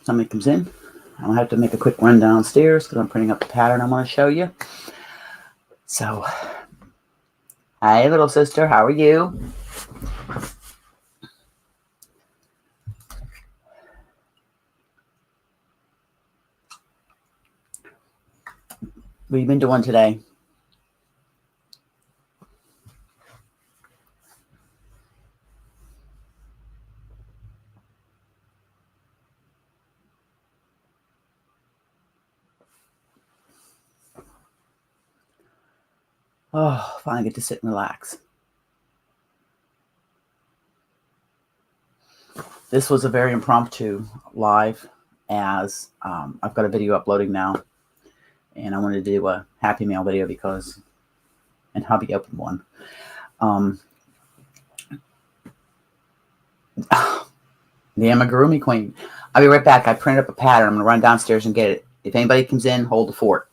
somebody comes in, I'll have to make a quick run downstairs because I'm printing up the pattern I want to show you. So, hi, little sister. How are you? What have you been doing today? Oh, finally get to sit and relax. This was a very impromptu live, as I've got a video uploading now, and I wanted to do a Happy Mail video because, and hubby opened one. The amigurumi queen. I'll be right back. I printed up a pattern. I'm going to run downstairs and get it. If anybody comes in, hold the fort.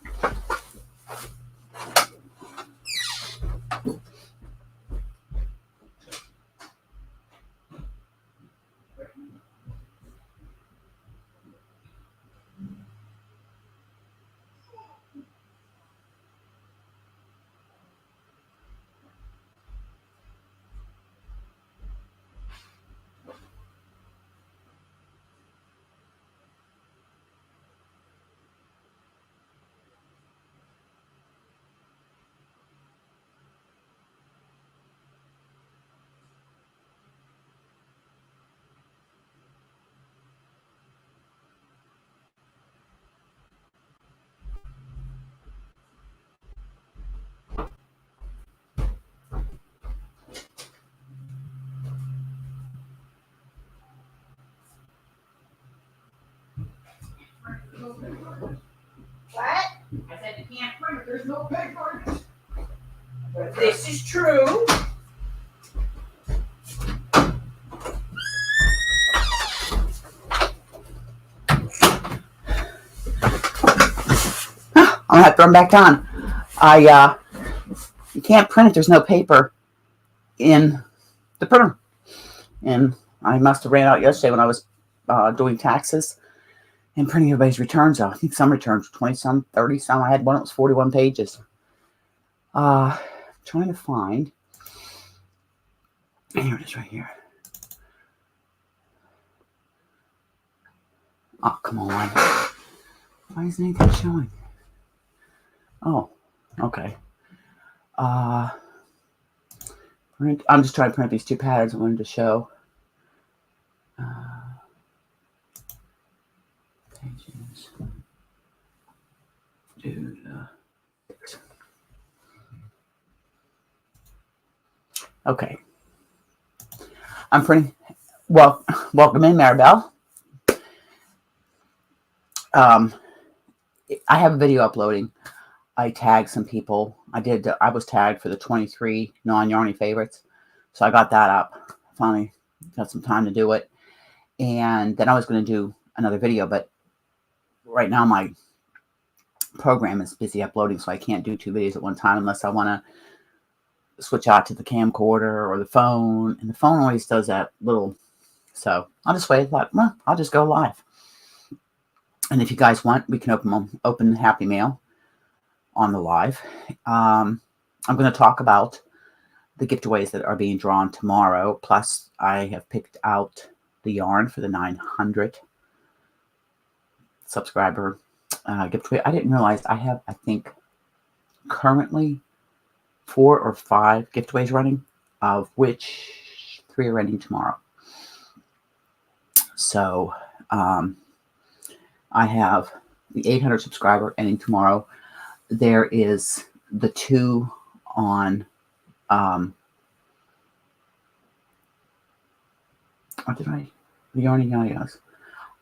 What? I said you can't print it. There's no paper in it. This is true. I'm gonna have to throw them back on. You can't print it. There's no paper in the printer, and I must have ran out yesterday when I was doing taxes and printing everybody's returns out. I think some returns were 20 some, 30 some. I had one that was 41 pages. Trying to find. Here it is, right here. Oh, come on. Why isn't anything showing? Oh, okay. Print. I'm just trying to print these two patterns I wanted to show. Pages. Dude. Okay. I'm printing. Well, welcome in, Maribel. I have a video uploading. I tagged some people. I was tagged for the 23 non-yarny favorites. So I got that up. Finally got some time to do it. And then I was going to do another video, but right now my program is busy uploading, so I can't do two videos at one time unless I want to switch out to the camcorder or the phone. And the phone always does that little. So I'll just wait. I thought, well, I'll just go live. And if you guys want, we can open the Happy Mail on the live. I'm going to talk about the giveaways that are being drawn tomorrow. Plus, I have picked out the yarn for the 900 subscriber giveaway. I didn't realize I have, I think, currently 4 or 5 giveaways running, of which 3 are ending tomorrow. So, I have the 800 subscriber ending tomorrow. There is the 2 on, what did I, the Yarny Yayas.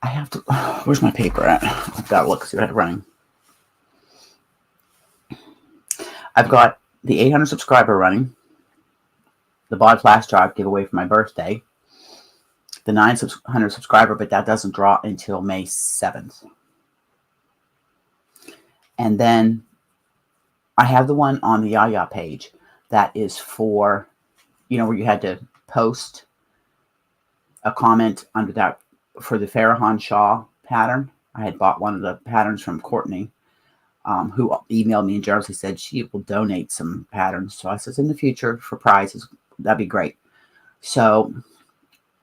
I have to, where's my paper at? I've got to look, see what I have running. I've got the 800 subscriber running, the Bod Flash Drive giveaway for my birthday, the 900 subscriber, but that doesn't draw until May 7th. And then I have the one on the Yaya page that is for, you know, where you had to post a comment under that for the Farrakhan Shaw pattern. I had bought one of the patterns from Courtney, who emailed me in Jersey, said she will donate some patterns. So I says, in the future for prizes, that'd be great. So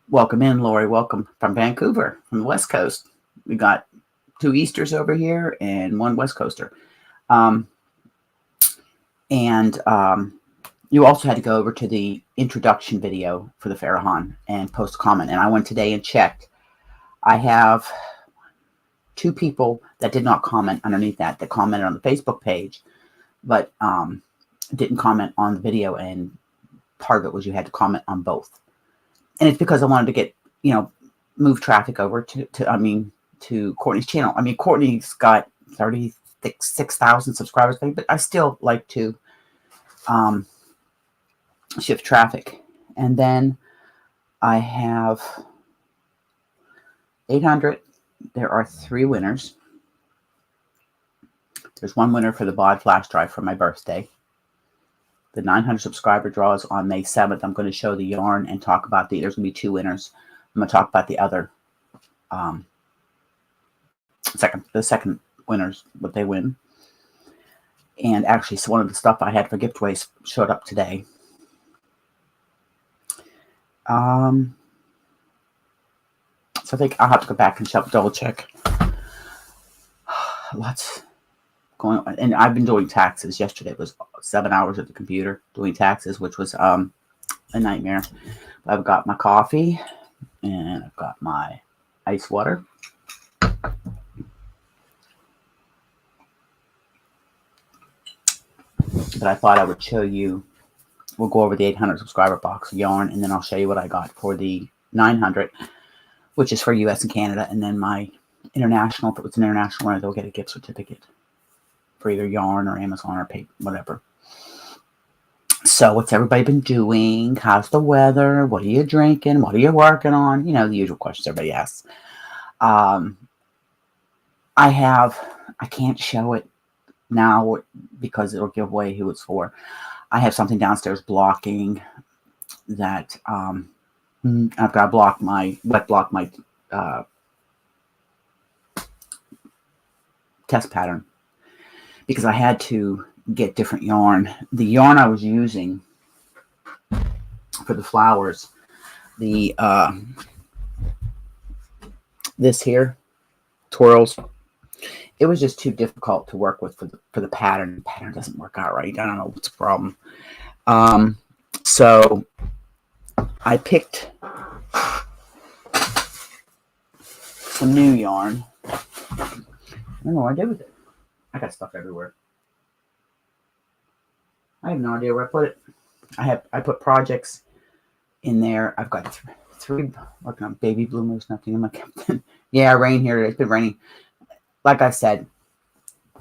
welcome in, Lori. Welcome from Vancouver, from the West Coast. We got 2 Easters over here and 1 West Coaster. You also had to go over to the introduction video for the Farrakhan and post a comment. And I went today and checked. I have 2 people that did not comment underneath that commented on the Facebook page, but didn't comment on the video. And part of it was you had to comment on both. And it's because I wanted to get, move traffic over to Courtney's channel. I mean, Courtney's got 36,000 subscribers, but I still like to shift traffic. And then I have 800. There are 3 winners. There's 1 winner for the bod flash drive for my birthday. The 900 subscriber draw is on May 7th. I'm going to show the yarn and talk about there's going to be 2 winners. I'm going to talk about the other second winners, what they win. And actually, so one of the stuff I had for giveaways showed up today. So I think I'll have to go back and double check. Lots going on. And I've been doing taxes. Yesterday was 7 hours at the computer doing taxes, which was a nightmare. But I've got my coffee and I've got my ice water. But I thought I would show you. We'll go over the 800 subscriber box of yarn, and then I'll show you what I got for the 900, which is for US and Canada, and then my international, if it was an international winner, they'll get a gift certificate for either yarn or Amazon or pay, whatever. So what's everybody been doing? How's the weather? What are you drinking? What are you working on? The usual questions everybody asks. I can't show it now because it'll give away who it's for. I have something downstairs blocking that I've got to block my test pattern because I had to get different yarn. The yarn I was using for the flowers, this here, twirls, it was just too difficult to work with for the pattern. The pattern doesn't work out right. I don't know what's the problem. So I picked some new yarn. I don't know what I did with it. I got stuff everywhere. I have no idea where I put it. I put projects in there. I've got 3 working on baby bloomers. Nothing in my cabin. Yeah, rain here. It's been raining. Like I said,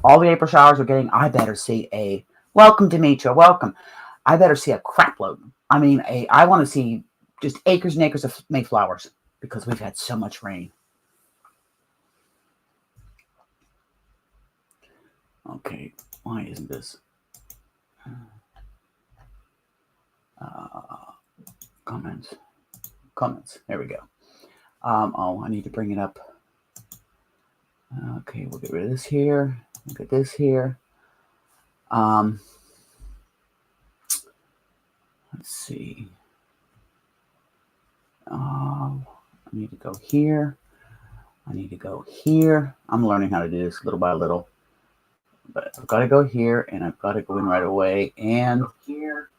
all the April showers we're getting, I better see a welcome, Demetra, welcome. I better see a crap load. I mean, I want to see just acres and acres of Mayflowers because we've had so much rain. Okay, why isn't this? Comments. There we go. Oh, I need to bring it up. Okay, we'll get rid of this here. Look at this here. Let's see. I need to go here. I need to go here. I'm learning how to do this little by little. But I've got to go here, and I've got to go in right away. And here.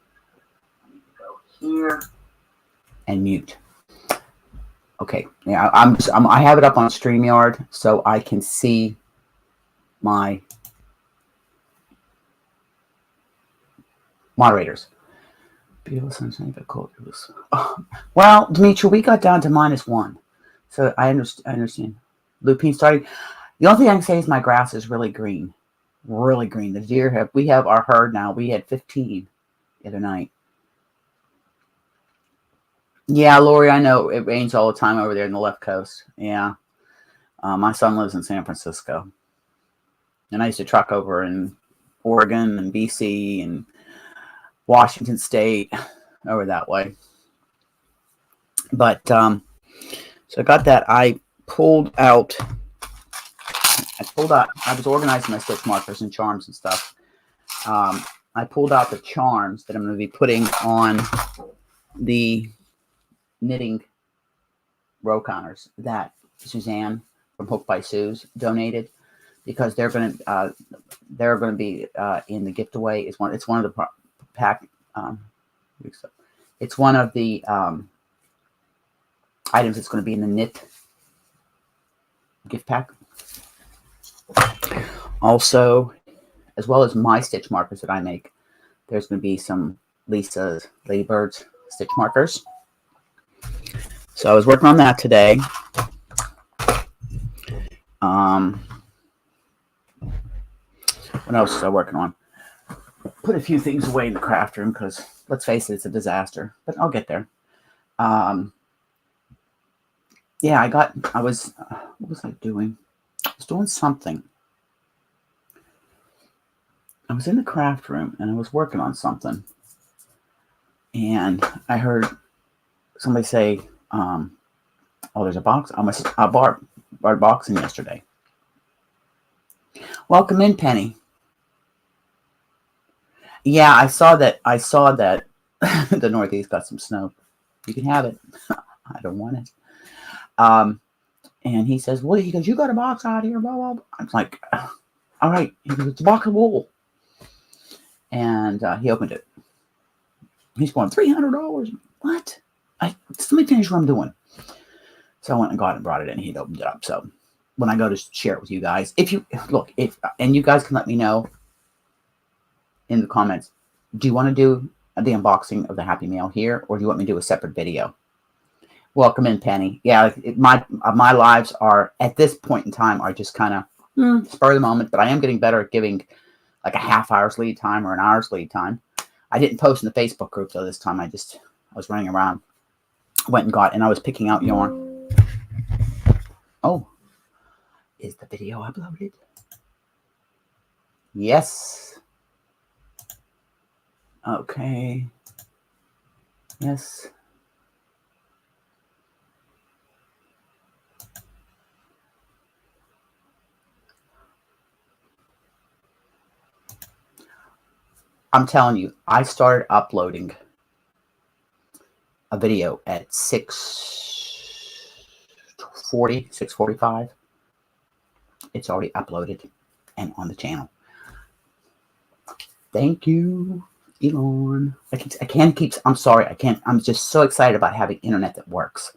I need to go here. And mute. Okay, yeah, I have it up on StreamYard so I can see my moderators. Beautiful sunshine, but cold. Well, Demetra, we got down to -1, so I understand. Lupine starting. The only thing I can say is my grass is really green, really green. The deer we have our herd now. We had 15 the other night. Yeah, Lori, I know it rains all the time over there in the left coast. Yeah. My son lives in San Francisco. And I used to truck over in Oregon and BC and Washington State over that way. But, so I got that. I pulled out. I was organizing my stitch markers and charms and stuff. I pulled out the charms that I'm going to be putting on the knitting row counters that Suzanne from Hook by Sue's donated, because they're going to be in the gift away. It's one of the pack. It's one of the items that's going to be in the knit gift pack. Also, as well as my stitch markers that I make, there's going to be some Lisa's Ladybirds stitch markers. So I was working on that today. What else was I working on? Put a few things away in the craft room because, let's face it, it's a disaster. But I'll get there. Yeah, what was I doing? I was doing something. I was in the craft room and I was working on something. And I heard somebody say, oh, there's a box. I bought boxing yesterday. Welcome in, Penny. Yeah, I saw that the Northeast got some snow. You can have it. I don't want it. And he says, well, he goes, you got a box out here, blah, blah, blah. I was like, all right. He goes, it's a box of wool. And he opened it. He's going, $300. What? Let me finish what I'm doing. So I went and got it and brought it in. He'd opened it up. So when I go to share it with you guys, and you guys can let me know in the comments, do you want to do the unboxing of the Happy Mail here, or do you want me to do a separate video? Welcome in, Penny. Yeah, my lives are, at this point in time, are just kind of spur of the moment, but I am getting better at giving like a half hour's lead time or an hour's lead time. I didn't post in the Facebook group, though, this time. I was running around, and I was picking out yarn. Oh, is the video uploaded? Yes. Okay. Yes. I'm telling you, I started uploading a video at 6:40, 6:45. It's already uploaded and on the channel. Thank you, Elon. I'm sorry, I can't. I'm just so excited about having internet that works.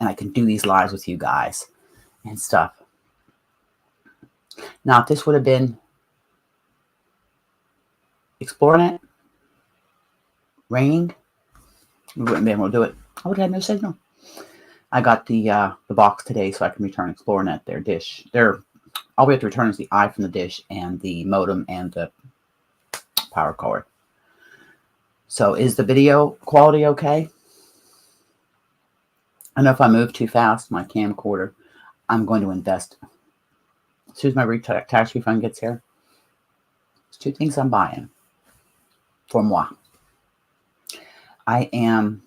And I can do these lives with you guys and stuff. Now, if this would have been ExploreNet, raining, we wouldn't be able to do it. I would have had no signal. I got the box today so I can return ExploreNet, their dish. All we have to return is the eye from the dish and the modem and the power cord. So is the video quality okay? I know if I move too fast, my camcorder, I'm going to invest. As soon as my tax refund gets here, there's two things I'm buying for moi. I'm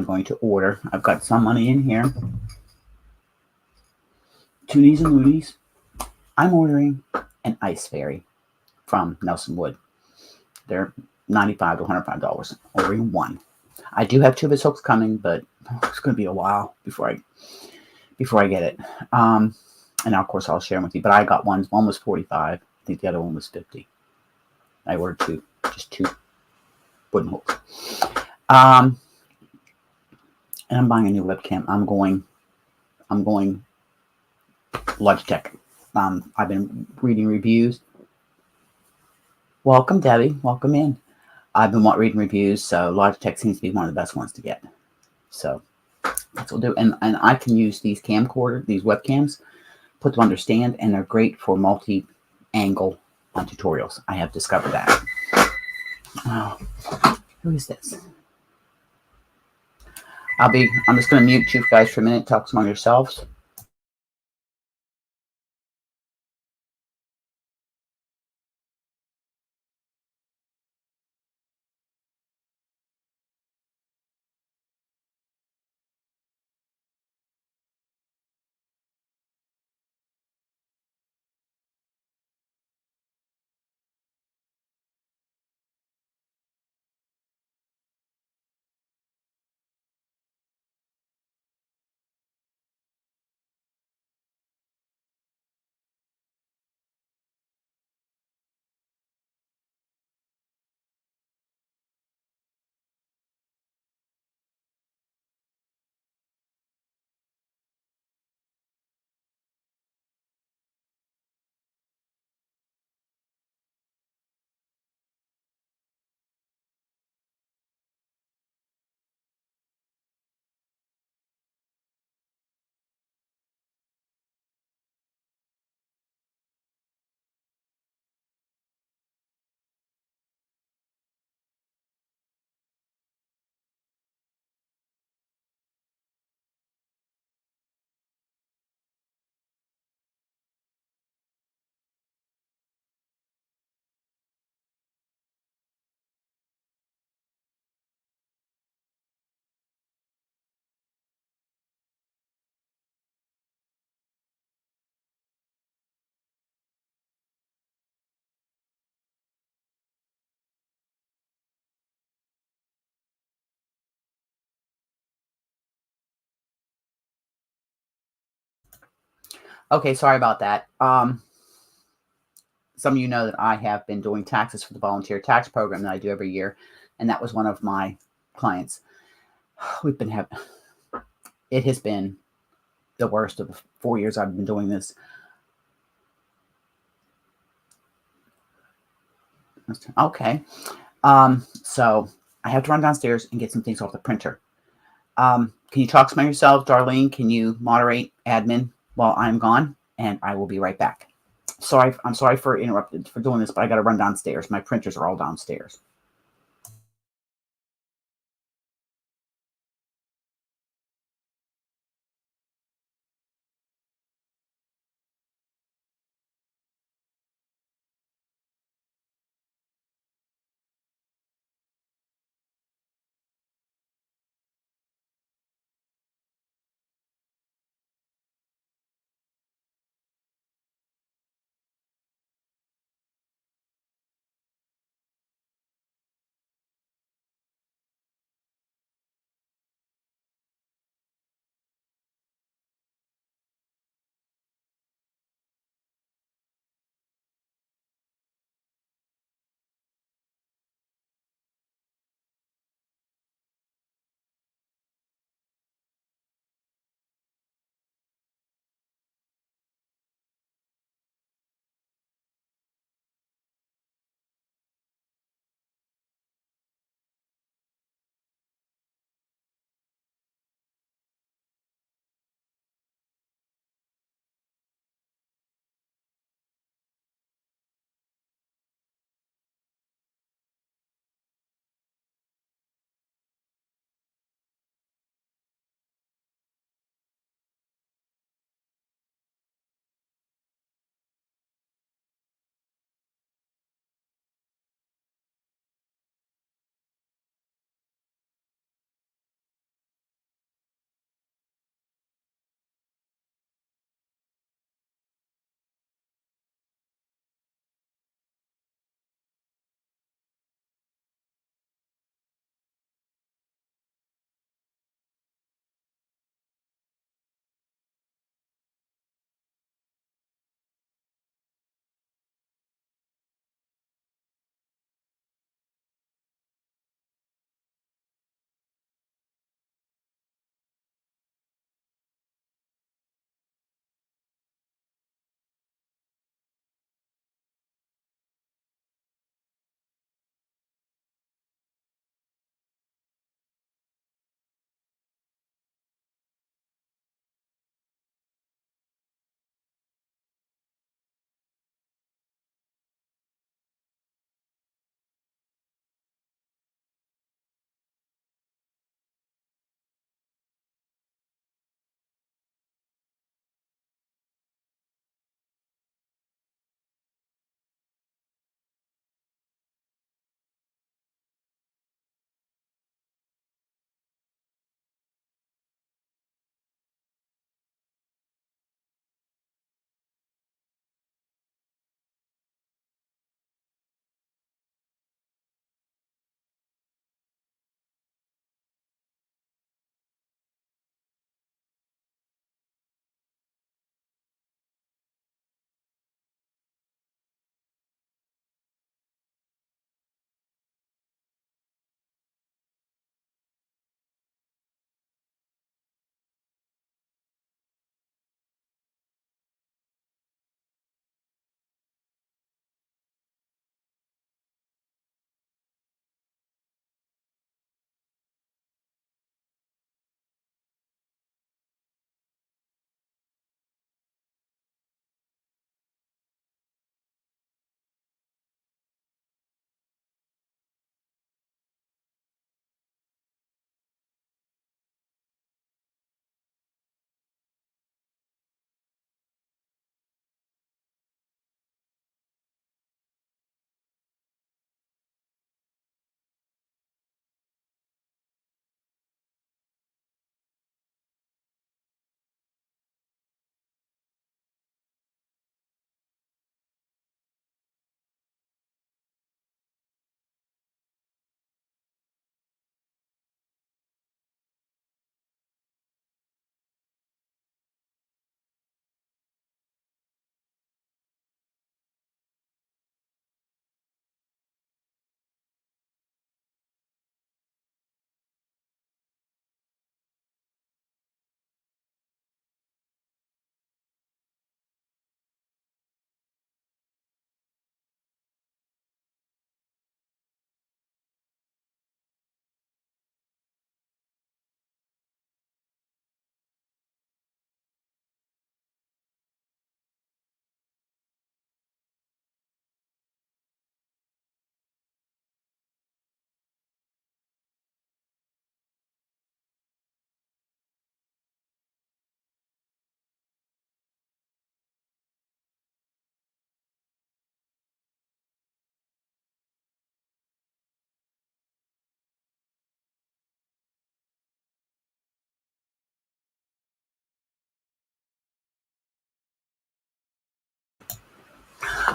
going to order. I've got some money in here. Toonies and Loonies. I'm ordering an ice fairy from Nelson Wood. They're $95 to $105. Ordering one. I do have 2 of his hooks coming, but it's going to be a while before I get it. And of course I'll share them with you. But I got one. One was $45. I think the other one was $50. I ordered just two wooden hooks. And I'm buying a new webcam. I'm going Logitech. I've been reading reviews. Welcome, Debbie. Welcome in. I've been reading reviews, so Logitech seems to be one of the best ones to get. So that's what we'll do. And I can use these webcams, put them under stand, and they're great for multi-angle tutorials. I have discovered that. Oh, who is this? I'm just going to mute you guys for a minute, talk among yourselves. Okay, sorry about that. Some of you know that I have been doing taxes for the volunteer tax program that I do every year, and that was one of my clients. We've been having it has been the worst of the 4 years I've been doing this. Okay. So I have to run downstairs and get some things off the printer. Can you talk to yourself, Darlene? Can you moderate admin while I'm gone? And I will be right back. Sorry, I'm sorry for interrupted for doing this, but I got to run downstairs. My printers are all downstairs.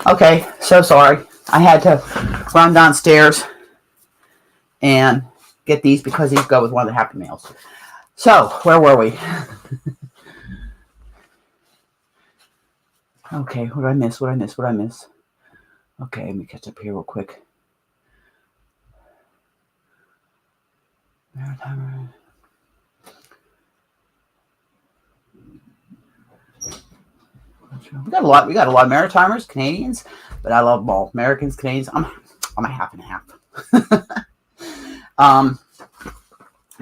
Okay, so sorry. I had to run downstairs and get these because these go with one of the Happy Meals. So, where were we? Okay, what did I miss? What did I miss? Okay, let me catch up here real quick. We got a lot. We got a lot of Maritimers, Canadians, but I love them all. Americans, Canadians. I'm a half and half.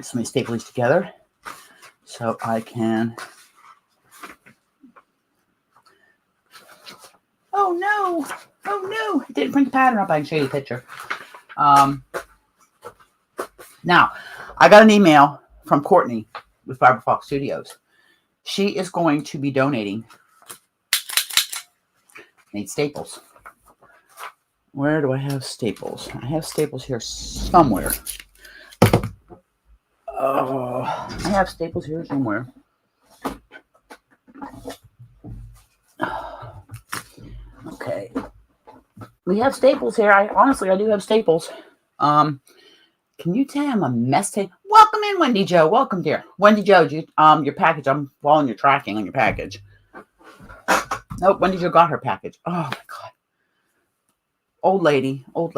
So let me staple these together so I can. Oh no! Oh no! I didn't print the pattern up. I can show you the picture. Now, I got an email from Courtney with Fiber Fox Studios. She is going to be donating. Need staples. Where do I have staples? I have staples here somewhere. Oh, I have staples here somewhere. Okay. We have staples here. I do have staples. Can you tell I'm a mess tape? Welcome in, Wendy Joe. Welcome, dear. Wendy Joe, your package. I'm following your tracking on your package. Nope, Wendy Joe got her package. Oh my God. Old lady. Oh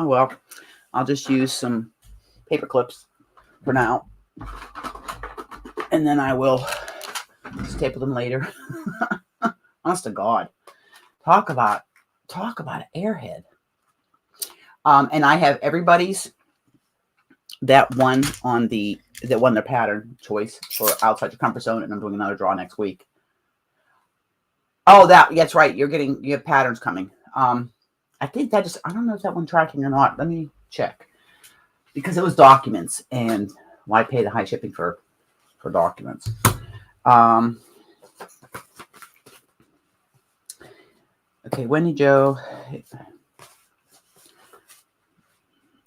well. I'll just use some paper clips for now. And then I will staple them later. Honest to God. Talk about an airhead. And I have everybody's that won their pattern choice for outside your comfort zone, and I'm doing another draw next week. Oh, that's right. You have patterns coming. I think I don't know if that one tracking or not. Let me check. Because it was documents, and why pay the high shipping for documents? Okay, Wendy Joe.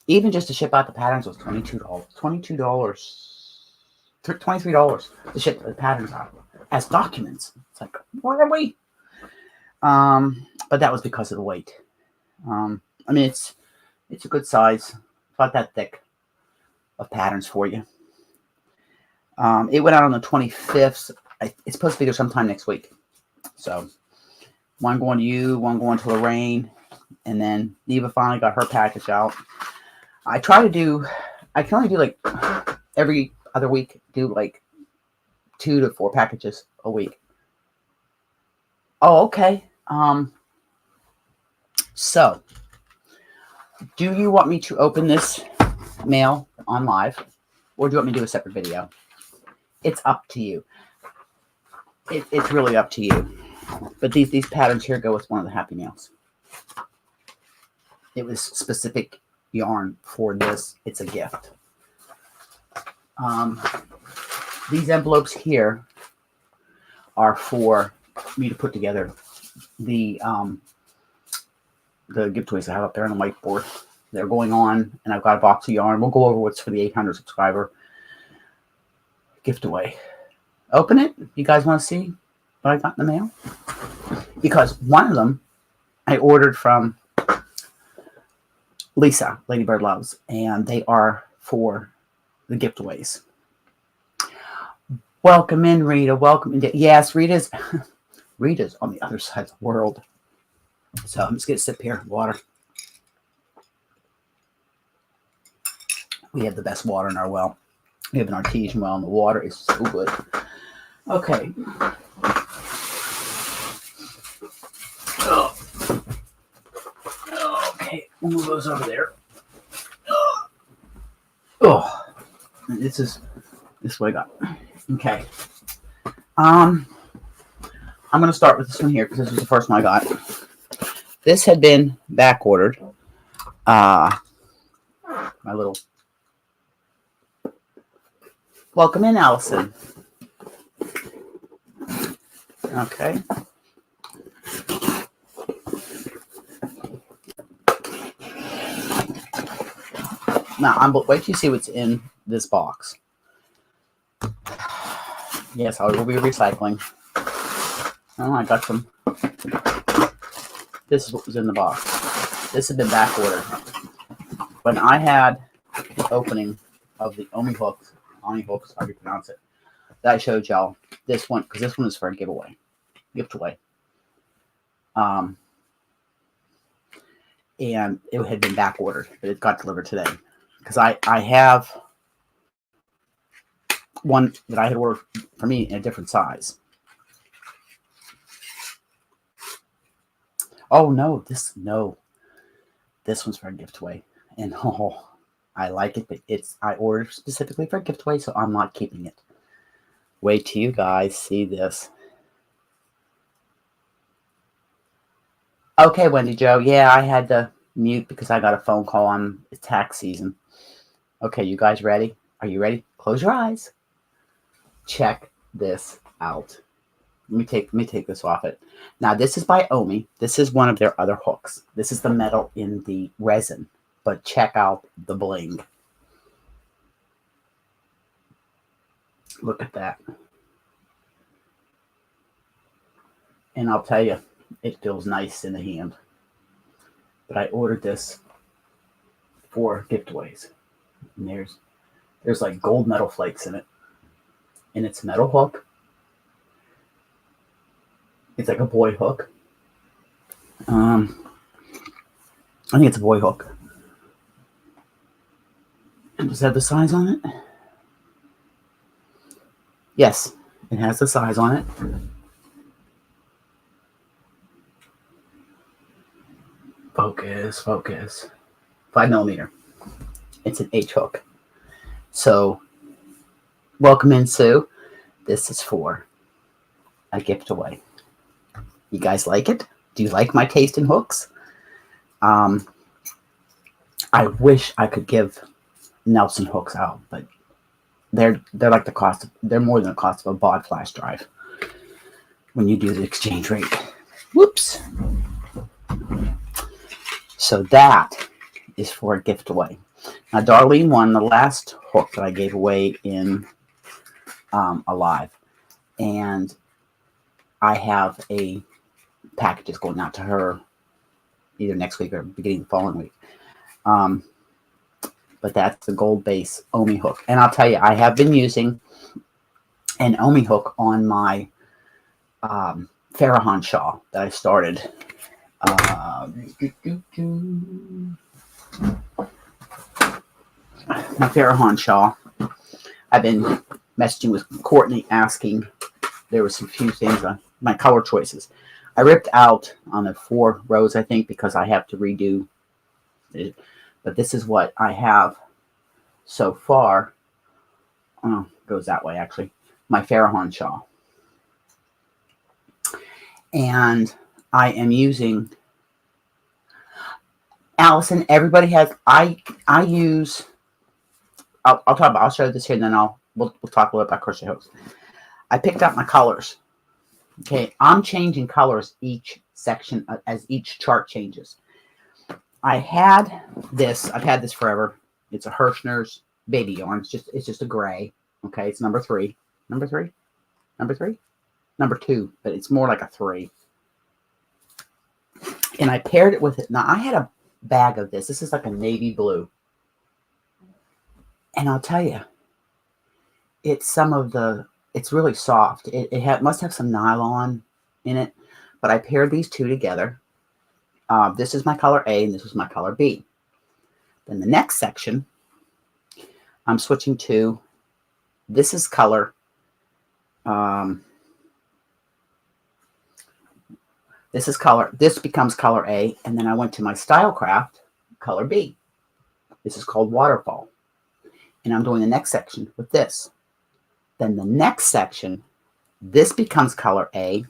Even just to ship out the patterns was $22. $23 to ship the patterns out as documents. It's like, where are we? But that was because of the weight. I mean, it's a good size. About that thick of patterns for you. It went out on the 25th. It's supposed to be there sometime next week. So one going to you, one going to Lorraine, and then Neva finally got her package out. I can only do like every other week, do like 2 to 4 packages a week. Oh, okay. So, do you want me to open this mail on live, or do you want me to do a separate video? It's up to you. It's really up to you. But these patterns here go with one of the Happy Meals. It was specific yarn for this. It's a gift. These envelopes here are for me to put together the giveaways I have up there on the whiteboard. They're going on, and I've got a box of yarn. We'll go over what's for the 800 subscriber gift away. Open it. You guys want to see what I got in the mail? Because one of them I ordered from Lisa, Lady Bird Loves, and they are for the giveaways. Welcome in, Rita. Welcome in. Yes, Rita's on the other side of the world. So I'm just going to sip here. Water. We have the best water in our well. We have an artesian well, and the water is so good. Okay. Okay, we'll move those over there. Oh, this is what I got. Okay. I'm going to start with this one here because this was the first one I got. This had been back ordered. My little. Welcome in, Allison. Okay. Now, wait till you see what's in this box. Yes, I will be recycling. Oh, I got some. This is what was in the box. This had been back ordered. When I had the opening of the Omi hooks, how do you pronounce it? That I showed y'all. This one, because this one is for a giveaway. Gift away. And it had been back ordered, but it got delivered today. Because I have one that I had ordered for me in a different size. Oh no, this one's for a gift away. And oh, I like it, but I ordered specifically for a gift away, so I'm not keeping it. Wait till you guys see this. Okay, Wendy Joe. Yeah, I had to mute because I got a phone call on tax season. Okay, you guys ready? Are you ready? Close your eyes. Check this out. Let me take this off it. Now, this is by Omi. This is one of their other hooks. This is the metal in the resin. But check out the bling. Look at that. And I'll tell you, it feels nice in the hand. But I ordered this for giveaways. And there's like gold metal flakes in it. And it's a metal hook. It's like a boy hook. I think it's a boy hook. And does it have the size on it? Yes, it has the size on it. Focus. 5mm. It's an H hook. So, welcome in, Sue. This is for a gift away. You guys like it? Do you like my taste in hooks? I wish I could give Nelson hooks out, but they're like the cost. They're more than the cost of a baud flash drive when you do the exchange rate. Whoops. So that is for a gift away. Now, Darlene won the last hook that I gave away in Alive, and I have a package going out to her either next week or beginning of the following week. But that's the gold base Omi hook. And I'll tell you, I have been using an Omi hook on my Farahon shawl that I started. My Farahon shawl. I've been messaging with Courtney asking. There were some few things on my color choices. I ripped out on the 4 rows, I think, because I have to redo it. But this is what I have so far. Oh, goes that way, actually. My Farahon shawl. And I am using... Allison, everybody has... I use... I'll talk about... I'll show this here, and then we'll talk a little about crochet hooks. I picked out my colors. Okay, I'm changing colors each section as each chart changes. I've had this forever. It's a Hirschner's baby yarn. It's just a gray. Okay, it's number 3. Number 2, but it's more like a 3. And I paired it with it. Now I had a bag of this. This is like a navy blue. And I'll tell you, it's really soft. It must have some nylon in it, but I paired these two together. This is my color A, and this is my color B. Then the next section, I'm switching to, this is color, this becomes color A, and then I went to my Stylecraft, color B. This is called Waterfall. And I'm doing the next section with this. Then the next section, this becomes color A,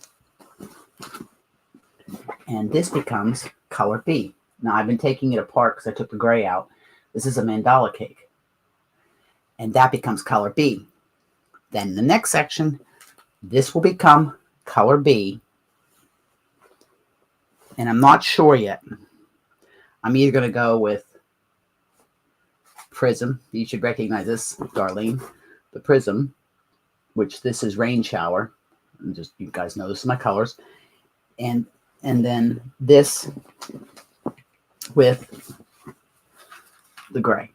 and this becomes color B. Now, I've been taking it apart because I took the gray out. This is a mandala cake, and that becomes color B. Then the next section, this will become color B, and I'm not sure yet. I'm either going to go with Prism. You should recognize this, Darlene. The Prism. which this is Rain Shower. And just you guys know this is my colors. And then this with the gray.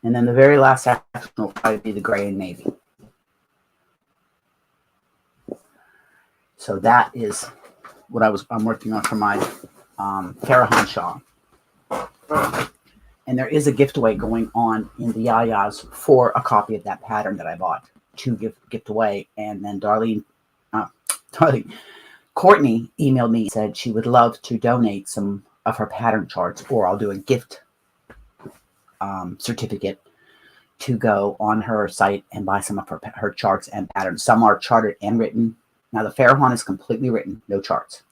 And then the very last section will probably be the gray and navy. So that is what I'm working on for my Farahàn shawl. And there is a giveaway going on in the Yayas for a copy of that pattern that I bought to gift away. And then Courtney emailed me and said she would love to donate some of her pattern charts, or I'll do a gift certificate to go on her site and buy some of her charts and patterns. Some are charted and written. Now the Farahàn is completely written, no charts.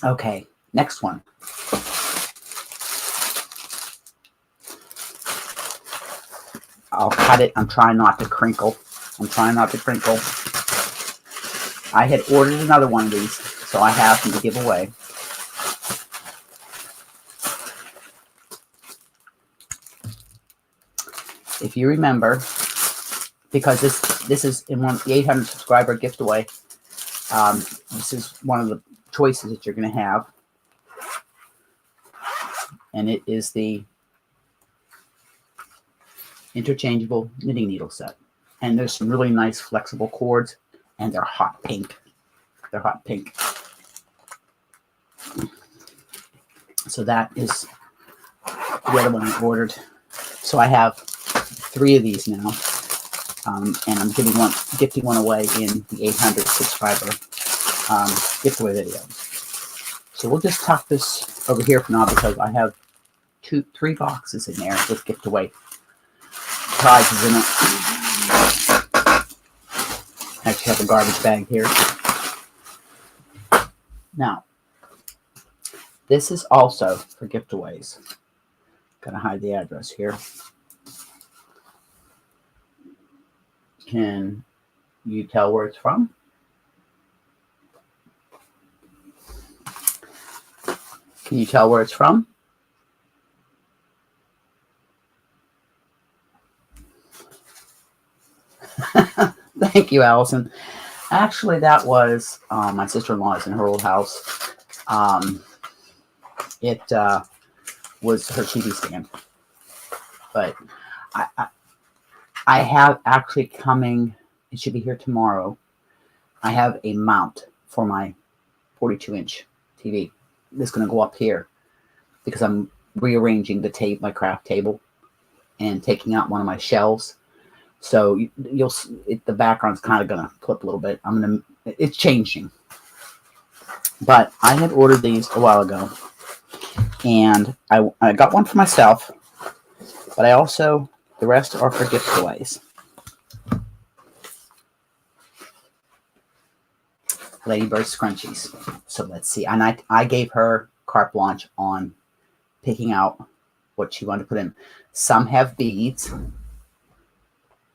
Okay, next one. I'll cut it. I'm trying not to crinkle. I had ordered another one of these, so I have them to give away. If you remember, because this is in one of the 800 subscriber gift away, this is one of the choices that you're going to have, and it is the interchangeable knitting needle set. And there's some really nice flexible cords, and they're hot pink. So that is the other one I ordered. So I have 3 of these now, and I'm gifting one away in the 800 subscriber giveaway video. So we'll just tuck this over here for now, because I have 3 boxes in there with giveaway prizes in it. I actually have a garbage bag here. Now, this is also for giveaways. Gonna hide the address here. Can you tell where it's from? Can you tell where it's from? Thank you, Allison. Actually, that was my sister-in-law's in her old house. It was her TV stand. But I have actually coming, it should be here tomorrow, I have a mount for my 42-inch TV. It's going to go up here because I'm rearranging my craft table and taking out one of my shelves. So the background's kind of going to flip a little bit. It's changing. But I had ordered these a while ago, and I got one for myself, but I also, the rest are for giveaways. Ladybird scrunchies. So let's see. And I gave her carte blanche on picking out what she wanted to put in. Some have beads.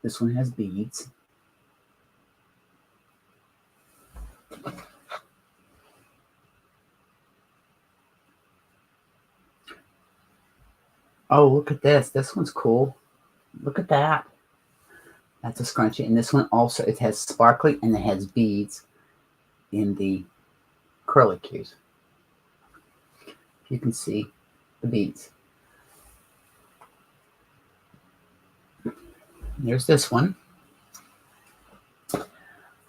This one has beads. Oh, look at this. This one's cool. Look at that. That's a scrunchie. And this one also, it has sparkly and it has beads in the curlicues. You can see the beads. There's this one.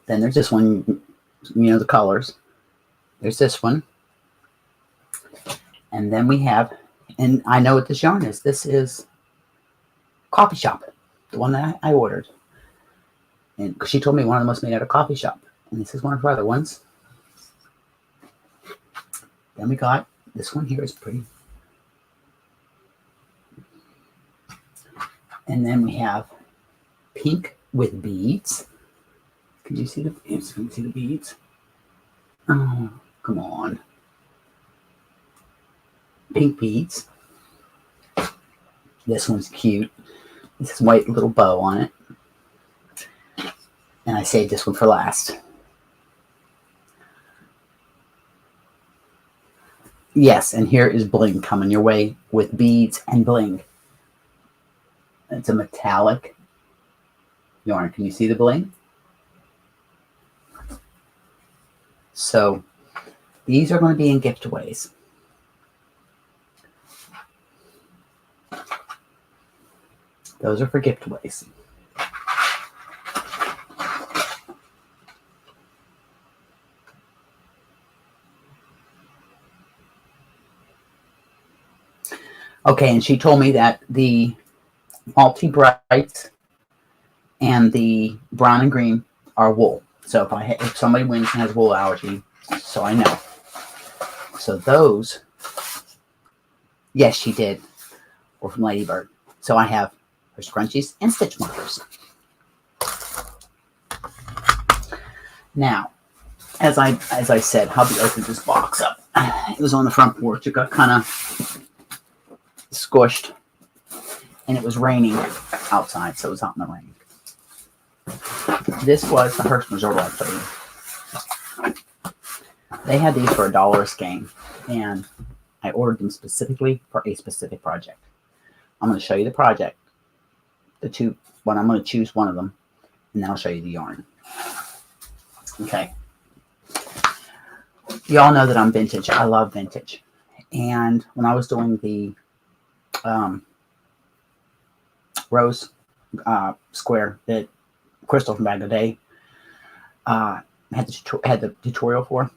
Then there's this one, you know, the colors. There's this one. And then we have, and I know what this yarn is. This is Coffee Shop, the one that I ordered. And she told me one of them was made at a coffee shop. And this is one of her other ones. Then we got, this one here is pretty. And then we have pink with beads. Can you see the beads? Oh, come on. Pink beads. This one's cute. This is white little bow on it. And I saved this one for last. Yes, and here is bling coming your way with beads and bling. It's a metallic yarn. Can you see the bling? So these are going to be in giveaways. Those are for giveaways. Okay, and she told me that the multi brights and the brown and green are wool. So if somebody wins and has wool allergy, so I know. So those, yes, she did, were from Ladybird. So I have her scrunchies and stitch markers. Now, as I said, hubby opened this box up. It was on the front porch. It got kind of squished, and it was raining outside, so it was out in the rain. This was the Hirschner's Resort I put in. They had these for $1 a skein, and I ordered them specifically for a specific project. I'm going to show you the project, I'm going to choose one of them, and then I'll show you the yarn. Okay. You all know that I'm vintage. I love vintage. And when I was doing the rose square that Crystal from Bangladesh had the tutorial for,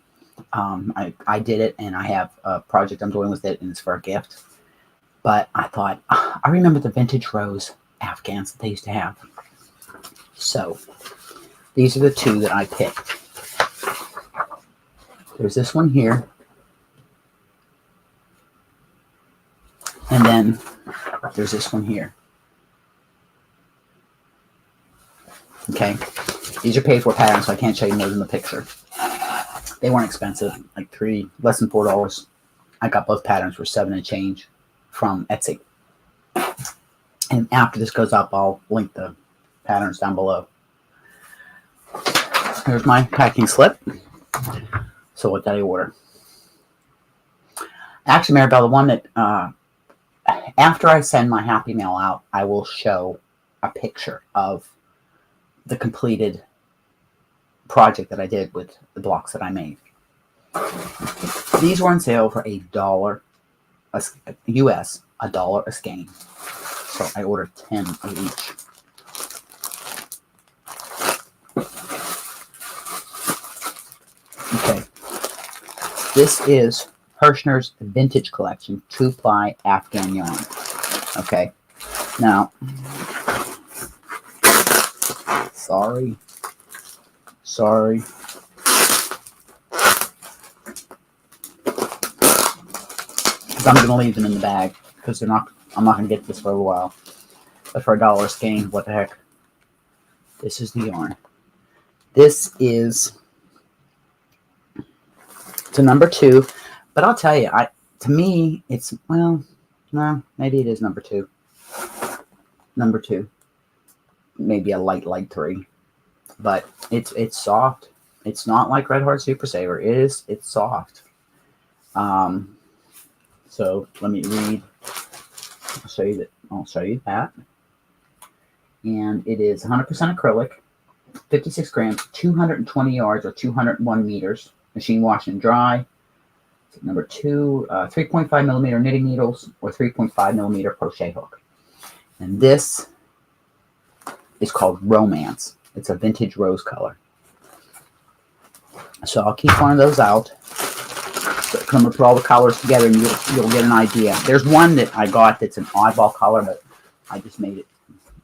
I did it, and I have a project I'm doing with it, and it's for a gift. But I thought, I remember the vintage rose afghans that they used to have. So these are the two that I picked. There's this one here. And then there's this one here. Okay. These are paid for patterns, so I can't show you more than the picture. They weren't expensive, like less than $4. I got both patterns for $7 and change from Etsy. And after this goes up, I'll link the patterns down below. Here's my packing slip. So what did I order? Actually, Maribel, the one that after I send my happy mail out, I will show a picture of the completed project that I did with the blocks that I made. These were on sale for $1 US, $1 a skein. So I ordered 10 of each. Okay. This is Hirschner's Vintage Collection 2-ply Afghan yarn. Okay. Now, sorry. I'm going to leave them in the bag because I'm not going to get this for a while. But for $1 a skein, what the heck? This is the yarn. This is to number 2, but I'll tell you, to me, it's, well, no, maybe it is number 2. Number 2. Maybe a light 3. But it's soft. It's not like Red Heart Super Saver. It's soft. So let me read. I'll show you that. And it is 100% acrylic, 56 grams, 220 yards or 201 meters. Machine wash and dry. Number 2, 3.5 millimeter knitting needles or 3.5 millimeter crochet hook. And this is called Romance. It's a vintage rose color. So I'll keep one of those out. So I'm going to put all the colors together and you'll get an idea. There's one that I got that's an oddball color, but I just made it.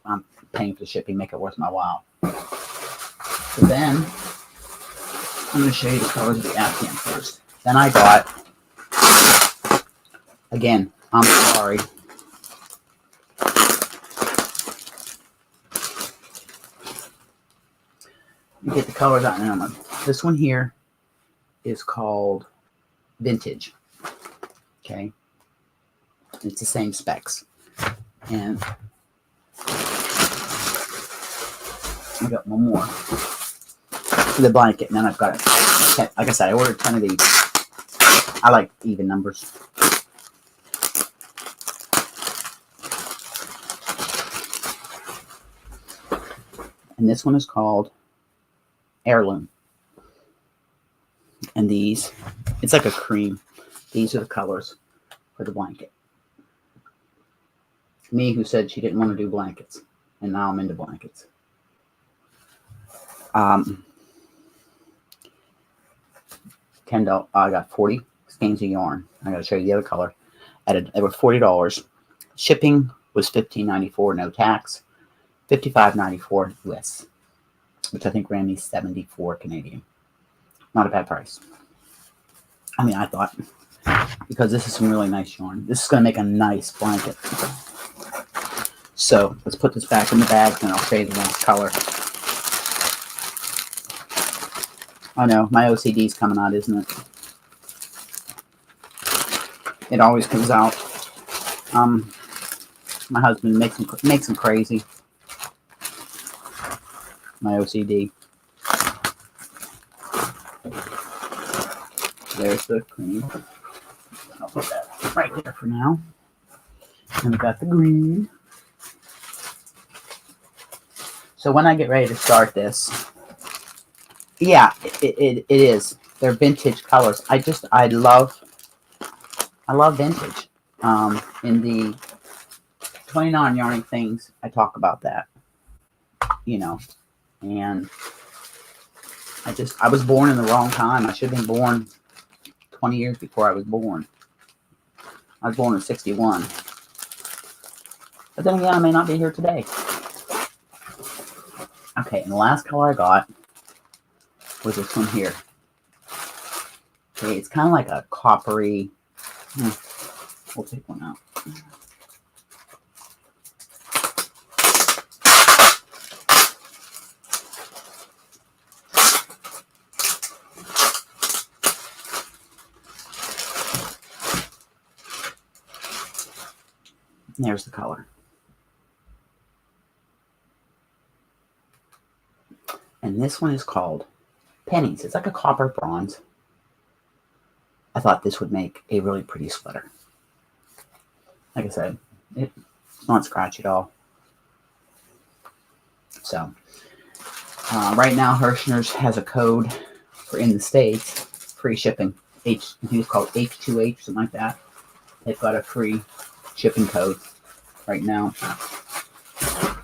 I'm paying for the shipping, make it worth my while. So then I'm going to show you the colors of the Afghan first. Then I got, again, I'm sorry. You get the colors out now. This one here is called Vintage. Okay. It's the same specs. And I got one more. The blanket, and then I've got, like I said, I ordered 10 of these. I like even numbers. And this one is called Heirloom. And these, it's like a cream. These are the colors for the blanket. Me, who said she didn't want to do blankets, and now I'm into blankets. $10. I got 40 skeins of yarn. I got to show you the other color. It was $40. Shipping was $15.94, no tax. $55.94 US, which I think ran me $74 Canadian. Not a bad price. I mean, I thought, because this is some really nice yarn. This is going to make a nice blanket. So let's put this back in the bag, and I'll show you the next color. I know, my OCD's coming out, isn't it? It always comes out. My husband makes him crazy. My OCD. There's the cream. I'll put that right there for now. And we got the green. So when I get ready to start this, yeah, it is. They're vintage colors. I love vintage. In the 29 yarning things, I talk about that, you know, and I was born in the wrong time. I should have been born 20 years before I was born. I was born in 61. But then again, I may not be here today. Okay, and the last color I got was this one here. Okay, it's kind of like a coppery. We'll take one out. And there's the color. And this one is called Pennies. It's like a copper bronze. I thought this would make a really pretty sweater. Like I said, it's not scratchy at all. So, right now, Hershner's has a code for in the States, free shipping. I think it's called H2H, something like that. They've got a free shipping code right now.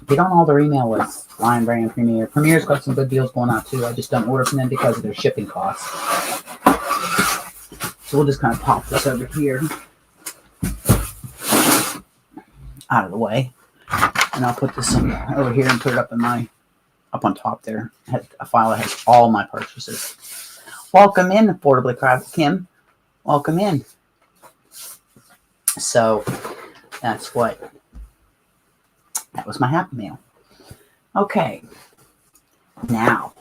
Get on all their email lists. Lion Brand, Premier. Premier's got some good deals going on too. I just don't order from them because of their shipping costs. So we'll just kind of pop this over here out of the way, and I'll put this over here and put it up on top there. I have a file that has all my purchases. Welcome in, Affordably Crafted Kim. Welcome in. So that was my Happy Meal. Okay, now,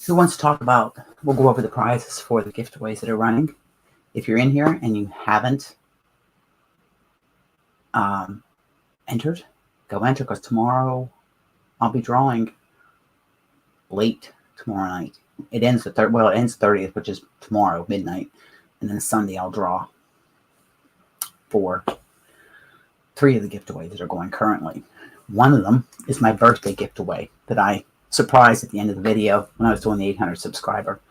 who wants to talk about, we'll go over the prizes for the giveaways that are running. If you're in here and you haven't entered, go enter, because tomorrow I'll be drawing late tomorrow night. It ends it ends 30th, which is tomorrow, midnight. And then Sunday I'll draw for 3 of the giveaways that are going currently. One of them is my birthday giveaway that I surprised at the end of the video when I was doing the 800 subscriber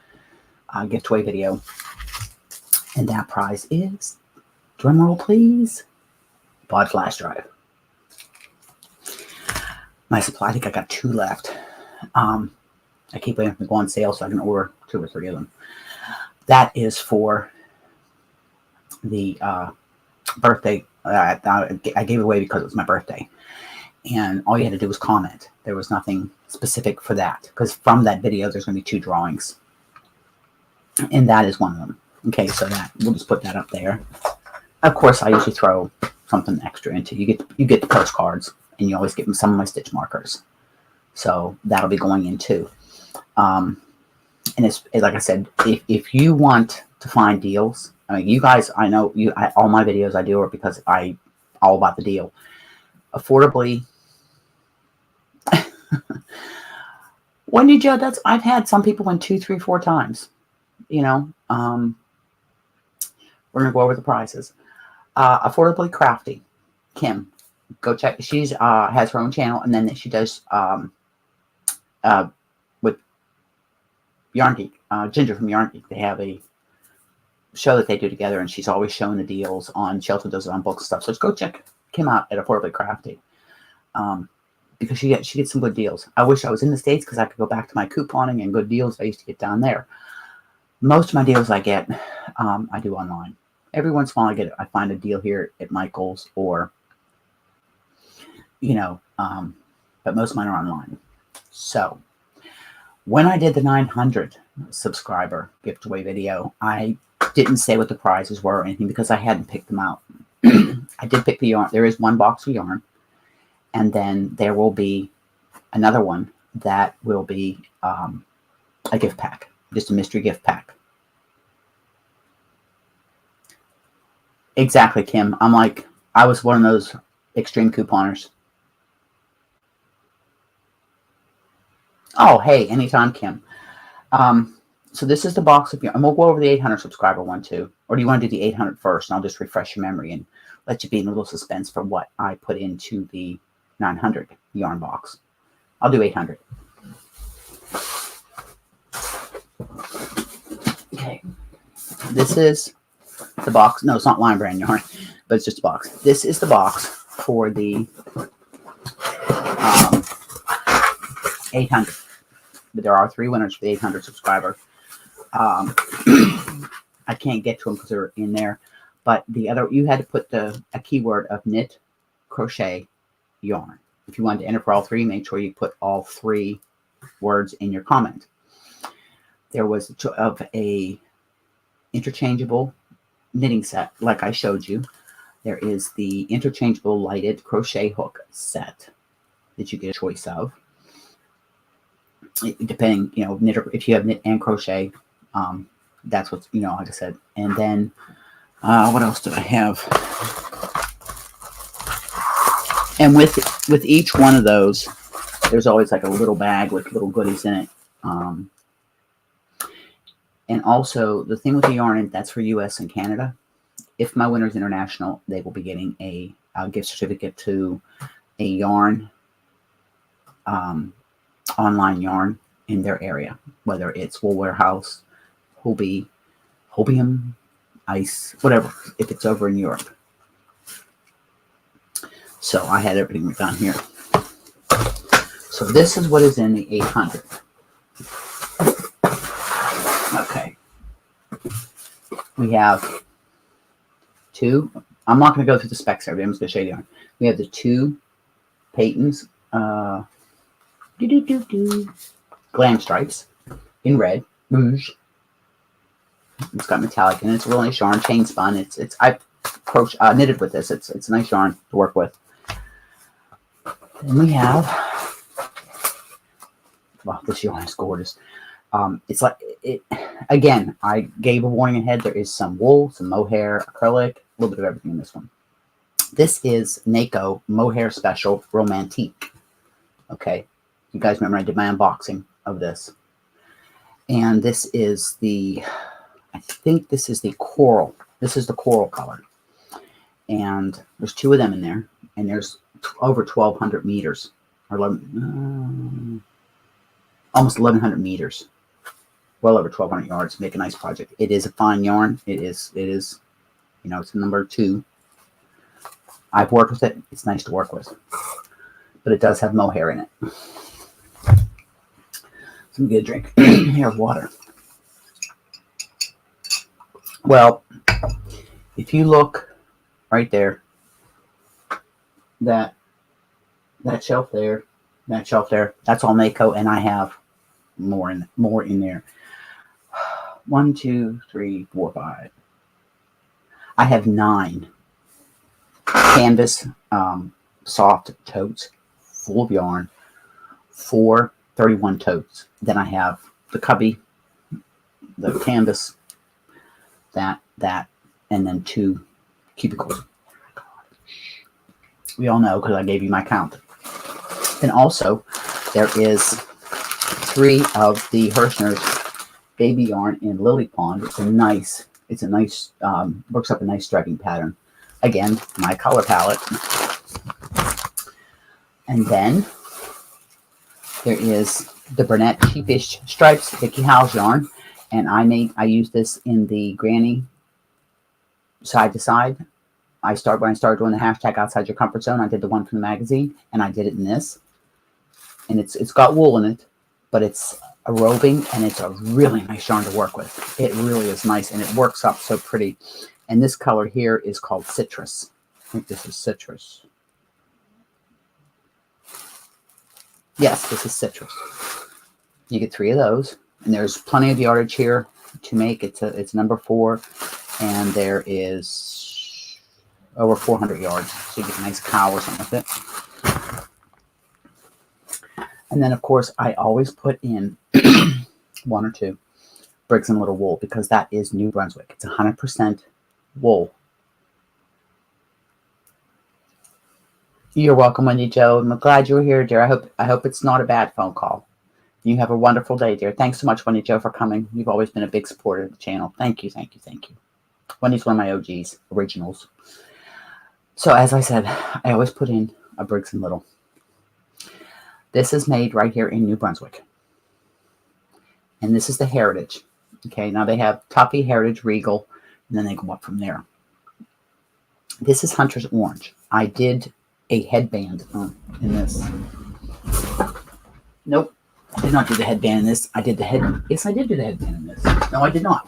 giveaway video. And that prize is, drumroll please, Bod flash drive. My supply, I think I got 2 left. I keep waiting for them to go on sale so I can order 2 or 3 of them. That is for the birthday. I gave it away because it was my birthday. And all you had to do was comment. There was nothing specific for that, because from that video there's going to be 2 drawings, and that is one of them. Okay, so that we'll just put that up there. Of course, I usually throw something extra into. You get the postcards, and you always get some of my stitch markers. So that'll be going in too. And it's like I said, if you want to find deals, I mean, you guys, I know all my videos I do are because all about the deal. Affordably. When did you? I've had some people win 2, 3, 4 times. You know, we're gonna go over the prices. Affordably Crafty, Kim. Go check. She's has her own channel, and then she does with Yarn Geek, Ginger from Yarn Geek. They have a show that they do together, and she's always showing the deals on. She also does it on books and stuff. So just go check Kim out at Affordably Crafty, because she gets some good deals. I wish I was in the States because I could go back to my couponing and good deals I used to get down there. Most of my deals I get, I do online. Every once in a while I find a deal here at Michael's or, but most of mine are online. So when I did the 900 subscriber giveaway video, I didn't say what the prizes were or anything because I hadn't picked them out. I did pick the yarn. There is one box of yarn, and then there will be another one that will be a gift pack, just a mystery gift pack. Exactly, Kim. I was one of those extreme couponers. Oh, hey, anytime, Kim. So this is the box of yarn, and we'll go over the 800 subscriber one too. Or do you want to do the 800 first, and I'll just refresh your memory and let you be in a little suspense for what I put into the 900 yarn box. I'll do 800. Okay. This is the box. No, it's not Lion Brand yarn, but it's just a box. This is the box for the 800. But there are 3 winners for the 800 subscriber. I can't get to them because they're in there. But the other, you had to put a keyword of knit, crochet, yarn. If you wanted to enter for all 3, make sure you put all 3 words in your comment. There was a interchangeable knitting set, like I showed you. There is the interchangeable lighted crochet hook set that you get a choice of. Depending, knit, if you have knit and crochet, that's what's, like I said. And then, what else did I have? And with each one of those, there's always like a little bag with little goodies in it. And also, the thing with the yarn, that's for US and Canada. If my winner is international, they will be getting a gift certificate to a yarn, online yarn in their area, whether it's Wool Warehouse, Hobie, Hobium, Ice, whatever, if it's over in Europe. So I had everything done here. So this is what is in the 800. Okay. We have 2. I'm not going to go through the specs every. I'm just going to show you the yarn. We have the 2 Peyton's Glam Stripes in red, rouge. It's got metallic and it's a real nice yarn, chain spun. I knitted with this. It's a nice yarn to work with. Then we have, wow, this yarn is gorgeous. It's like it again. I gave a warning ahead. There is some wool, some mohair, acrylic, a little bit of everything in this one. This is Nako Mohair Special Romantique. Okay, you guys remember I did my unboxing of this, and this is the, I think this is the coral. This is the coral color, and there's 2 of them in there, and there's over 1,200 meters, or 11, almost 1,100 meters, well over 1,200 yards. Make a nice project. It is a fine yarn. It is. It's a number 2. I've worked with it. It's nice to work with, but it does have mohair in it. So I'm gonna get a drink here of water. Well, if you look right there, that shelf there, that's all Nako, and I have more in there. 1, 2, 3, 4, 5. I have 9 canvas soft totes full of yarn, 4 31 totes. Then I have the cubby, the canvas, that, and then 2 cubicles. We all know because I gave you my count. And also, there is 3 of the Hirschner's baby yarn in Lily Pond. It's a nice, works up a nice striping pattern. Again, my color palette. And then there is the Bernat Sheepish Stripes Vicky Howes yarn. And I use this in the granny side to side. When I started doing the hashtag outside your comfort zone, I did the one from the magazine, and I did it in this. And it's got wool in it, but it's a roving, and it's a really nice yarn to work with. It really is nice, and it works up so pretty. And this color here is called Citrus. I think this is Citrus. Yes, this is Citrus. You get 3 of those, and there's plenty of yardage here to make. It's number 4, and there is over 400 yards, so you get a nice cow or something with it. And then, of course, I always put in 1 or 2 Briggs & Little wool, because that is New Brunswick. It's 100% wool. You're welcome, Wendy Jo. I'm glad you were here, dear. I hope it's not a bad phone call. You have a wonderful day, dear. Thanks so much, Wendy Jo, for coming. You've always been a big supporter of the channel. Thank you, thank you, thank you. Wendy's one of my OGs, originals. So, as I said, I always put in a Briggs & Little. This is made right here in New Brunswick. And this is the Heritage. Okay, now they have Tuffy, Heritage, Regal, and then they go up from there. This is Hunter's Orange. I did a headband in this. Nope, I did not do the headband in this. I did the head. Yes, I did do the headband in this. No, I did not.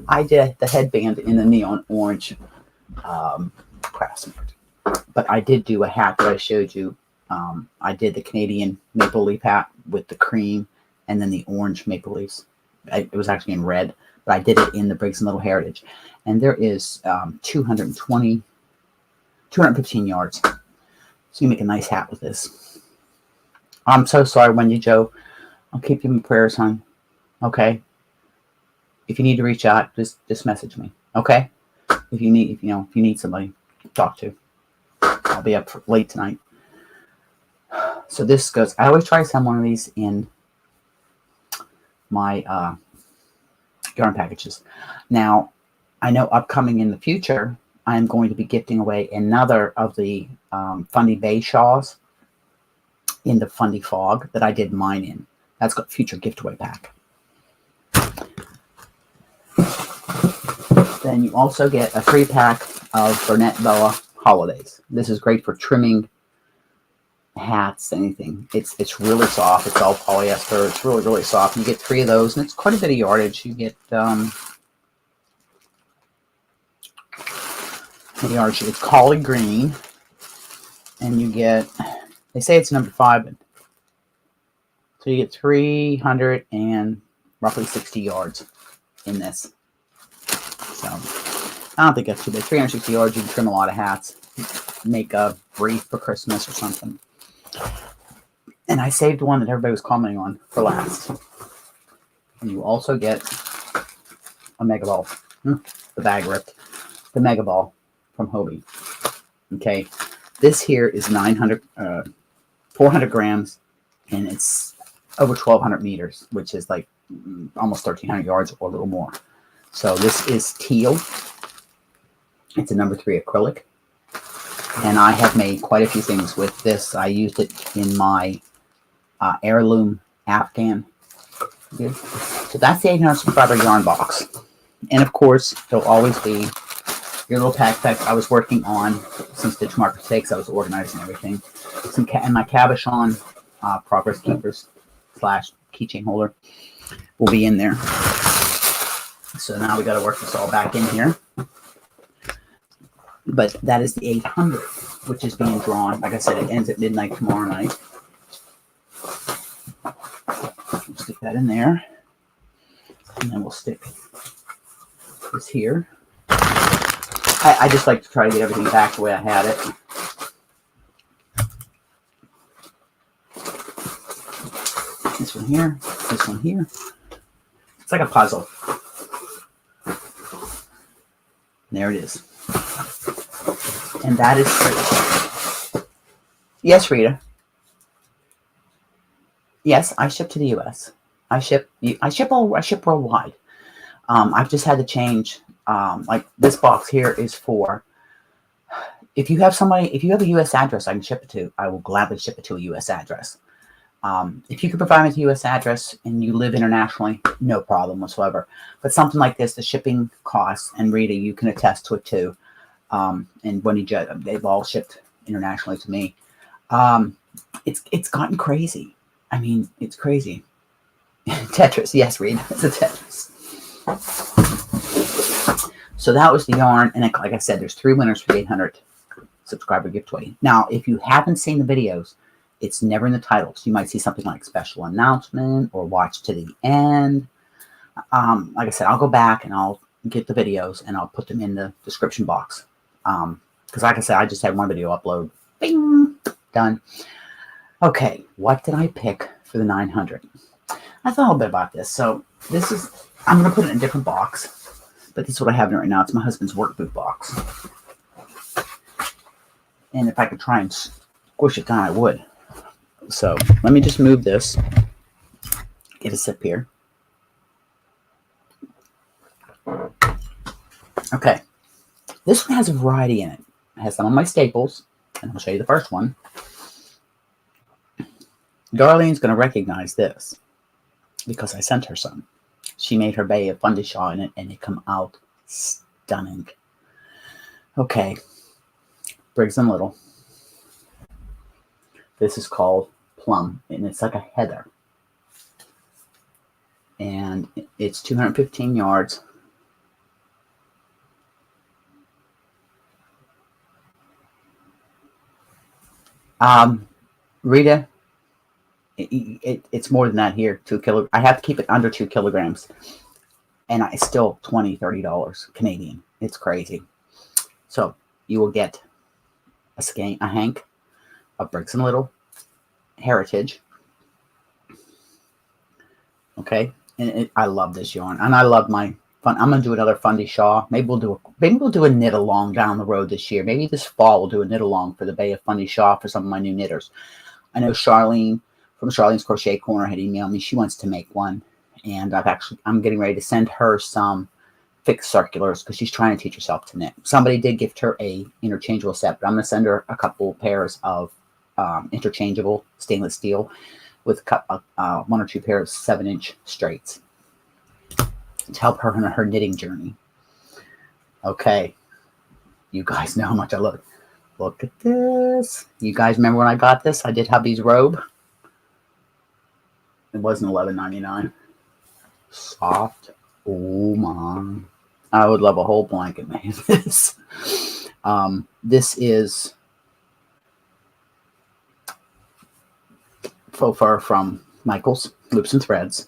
I did the headband in the neon orange Craftsmart. But I did do a hat that I showed you. I did the Canadian maple leaf hat with the cream and then the orange maple leaves. It was actually in red, but I did it in the Briggs & Little Heritage. And there is 215 yards. So you make a nice hat with this. I'm so sorry, Wendy Jo. I'll keep you in prayers, hon. Okay? If you need to reach out, just message me. Okay? If you need somebody to talk to. I'll be up late tonight. So this goes, I always try to send one of these in my yarn packages. Now, I know upcoming in the future, I'm going to be gifting away another of the Fundy Bay shawls in the Fundy Fog that I did mine in. That's got future gift away pack. Then you also get a 3-pack of Bernat Boa Holidays. This is great for trimming hats, anything. It's really soft. It's all polyester. It's really, really soft. You get 3 of those, and it's quite a bit of yardage. You get it's Collie Green, and you get, they say it's number 5, but so you get 300 and roughly 60 yards in this. So I don't think that's too big. 360 yards, you can trim a lot of hats, make a wreath for Christmas or something. And I saved one that everybody was commenting on for last. And you also get a Mega Ball. The bag ripped. The Mega Ball from Hobie. Okay. This here is 400 grams, and it's over 1,200 meters, which is like almost 1,300 yards or a little more. So this is teal. It's a number 3 acrylic. And I have made quite a few things with this. I used it in my heirloom Afghan. So that's the 800 subscriber yarn box. And of course, there'll always be your little pack I was working on some Stitch Marker Stakes. I was organizing everything. And my Cabochon Progress Keepers / keychain holder will be in there. So now we got to work this all back in here. But that is the 800, which is being drawn. Like I said, it ends at midnight tomorrow night. We'll stick that in there. And then we'll stick this here. I just like to try to get everything back the way I had it. This one here. This one here. It's like a puzzle. There it is. And that is free. Yes, Rita. Yes, I ship to the U.S. I ship worldwide. I've just had to change. Like this box here is for if you have somebody, if you have a U.S. address, I can ship it to. I will gladly ship it to a U.S. address. If you can provide me a U.S. address and you live internationally, no problem whatsoever. But something like this, the shipping costs, and Rita, you can attest to it too. And when they've all shipped internationally to me. It's gotten crazy. I mean, it's crazy. Tetris, yes, Reed, it's a Tetris. So that was the yarn, and like I said, there's 3 winners for the 800 subscriber giveaway. Now, if you haven't seen the videos, it's never in the titles. You might see something like special announcement or watch to the end. Like I said, I'll go back and I'll get the videos and I'll put them in the description box. Because like I said, I just had one video upload. Bing! Done. Okay, what did I pick for the 900? I thought a little bit about this. So this is, I'm going to put it in a different box. But this is what I have in it right now. It's my husband's work boot box. And if I could try and squish it down, I would. So let me just move this. Get a sip here. Okay. This one has a variety in it. It has some of my staples. And I'll show you the first one. Darlene's going to recognize this because I sent her some. She made her Bay of Fundy Shaw in it, and it come out stunning. Okay. Briggs & Little. This is called Plum, and it's like a heather. And it's 215 yards. Rita, it's more than that here. 2 kilograms. I have to keep it under 2 kilograms. And it's still $20, $30 Canadian. It's crazy. So you will get a hank of Briggs & Little Heritage. Okay. And I love this yarn. And I love my fun. I'm going to do another Fundy Shaw. Maybe we'll do a knit along down the road this year. Maybe this fall we'll do a knit along for the Bay of Fundy Shaw for some of my new knitters. I know Charlene from Charlene's Crochet Corner had emailed me. She wants to make one. And I'm getting ready to send her some fixed circulars because she's trying to teach herself to knit. Somebody did gift her a interchangeable set, but I'm going to send her a couple pairs of interchangeable stainless steel with 1 or 2 pairs of 7-inch straights to help her in her knitting journey. Okay. You guys know how much I love it. Look at this. You guys remember when I got this? I did hubby's robe. It wasn't $11.99. Soft. Oh my. I would love a whole blanket made of this. This is faux fur from Michaels, Loops and Threads.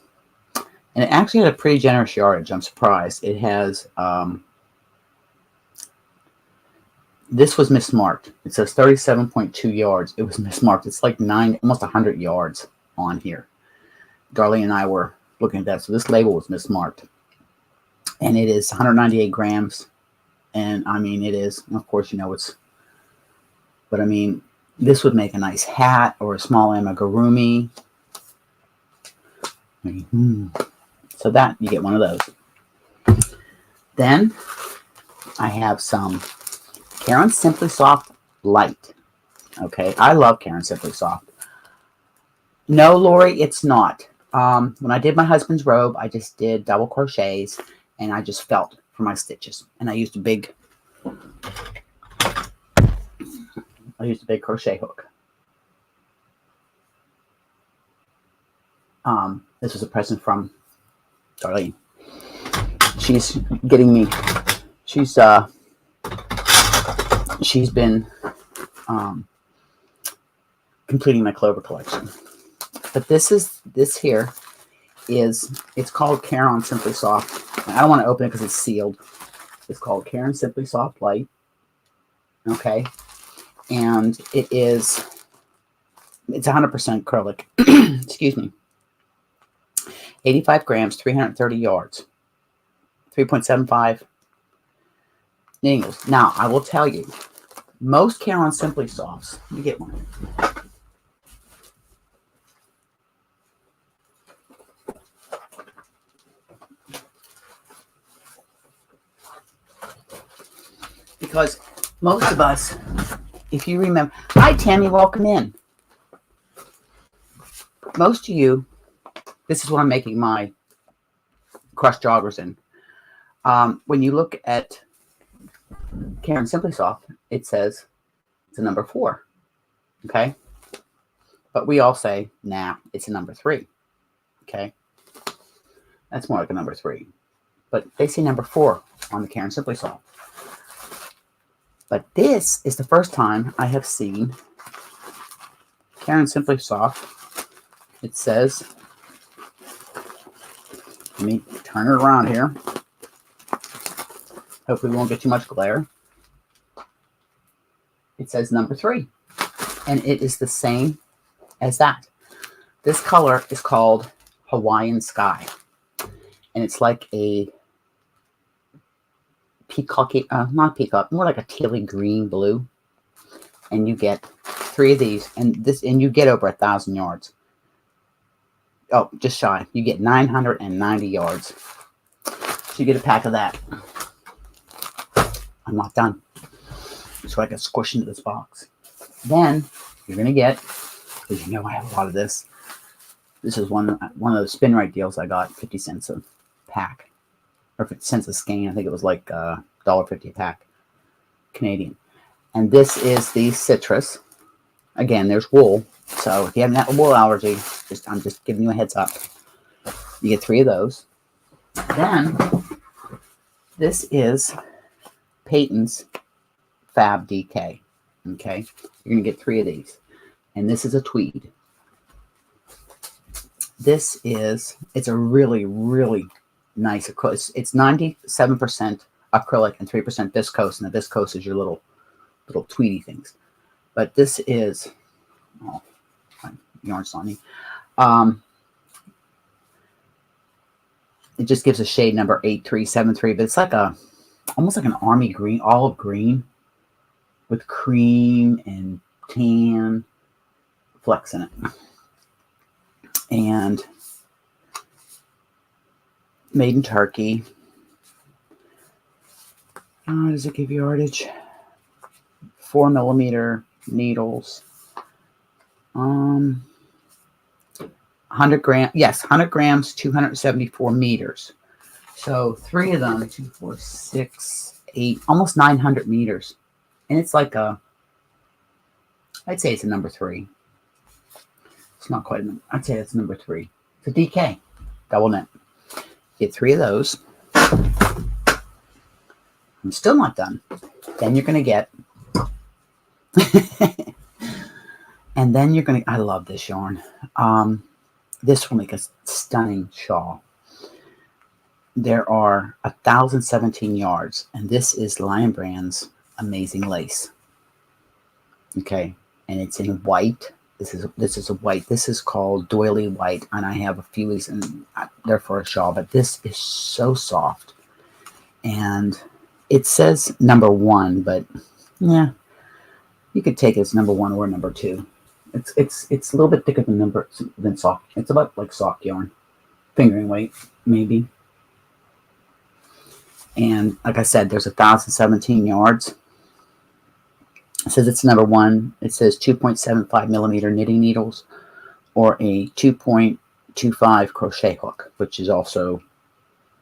And it actually had a pretty generous yardage. I'm surprised. It has, this was mismarked. It says 37.2 yards. It was mismarked. It's like almost 100 yards on here. Darlene and I were looking at that. So this label was mismarked. And it is 198 grams. And I mean, it is, of course, you know, but I mean, this would make a nice hat or a small amigurumi. So that, you get one of those. Then I have some Caron Simply Soft Light. Okay, I love Caron Simply Soft. No, Lori, it's not. When I did my husband's robe, I just did double crochets and I just felt for my stitches. And I used a big crochet hook. This was a present from Darlene. She's getting me, she's been completing my Clover collection. But this here is, it's called Caron Simply Soft. I don't want to open it because it's sealed. It's called Caron Simply Soft Light. Okay. And it's 100% acrylic. Excuse me. 85 grams, 330 yards. 3.75 needles. Now, I will tell you, most Caron Simply Softs, let me get one. Because most of us if you remember, hi Tammy, welcome in. Most of you, this is what I'm making my crushed joggers in. When you look at Caron Simply Soft, it says it's a number 4. Okay. But we all say, nah, it's a number 3. Okay. That's more like a number 3. But they say number 4 on the Caron Simply Soft. But this is the first time I have seen Caron Simply Soft. It says, let me turn it around here. Hopefully we won't get too much glare. It says number 3. And it is the same as that. This color is called Hawaiian Sky. And it's like a peacocky, not peacock, more like a tealy green blue. And you get 3 of these, and you get over 1,000 yards. Oh, just shy. You get 990 yards. So you get a pack of that. I'm not done. So I can squish into this box. Then you're gonna get, because you know I have a lot of this. This is one of those spin right deals I got, 50 cents a pack, or 50 cents a skein. I think it was like $1.50 a pack, Canadian. And this is the citrus. Again, there's wool. So if you have a wool allergy, I'm just giving you a heads up. You get 3 of those. Then this is Peyton's Fab DK. Okay, you're gonna get 3 of these, and this is a tweed. It's a really, really nice acrylic. It's 97% acrylic and 3% viscose, and the viscose is your little tweedy things. But this is, oh, my yarn's on me. It just gives a shade number 8373, but it's like almost like an army green, olive green, with cream and tan flecks in it. And made in Turkey. Does it give you yardage? 4mm needles. 100 grams. Yes, 100 grams, 274 meters. So 3 of them, 2, 4, 6, 8, almost 900 meters. And it's like I'd say it's a number 3. It's not quite a number. I'd say it's number 3. It's a DK, double knit. Get 3 of those. I'm still not done. Then you're going to get, and then you're going to, I love this yarn. This will make a stunning shawl. There are 1,017 yards, and this is Lion Brand's Amazing Lace. Okay, and it's in white. This is a white. This is called doily white, and I have a few of these, and they're for a shawl. But this is so soft, and it says number 1, but yeah, you could take it as number 1 or number 2. It's a little bit thicker than soft. It's about like soft yarn, fingering weight maybe. And like I said, there's 1,017 yards. It says it's number 1. It says 2.75mm knitting needles or a 2.25 crochet hook, which is also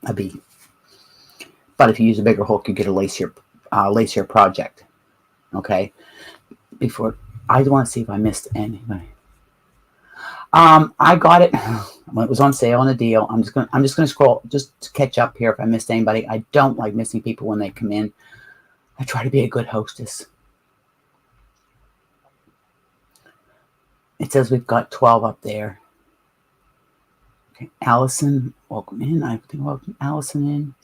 a B. But if you use a bigger hook, you get a lacier project. Okay. Before, I want to see if I missed anybody. I got it when it was on sale on a deal. I'm just gonna scroll just to catch up here if I missed anybody. I don't like missing people when they come in. I try to be a good hostess. It says we've got 12 up there. Okay, Allison, welcome in. I think welcome Allison in.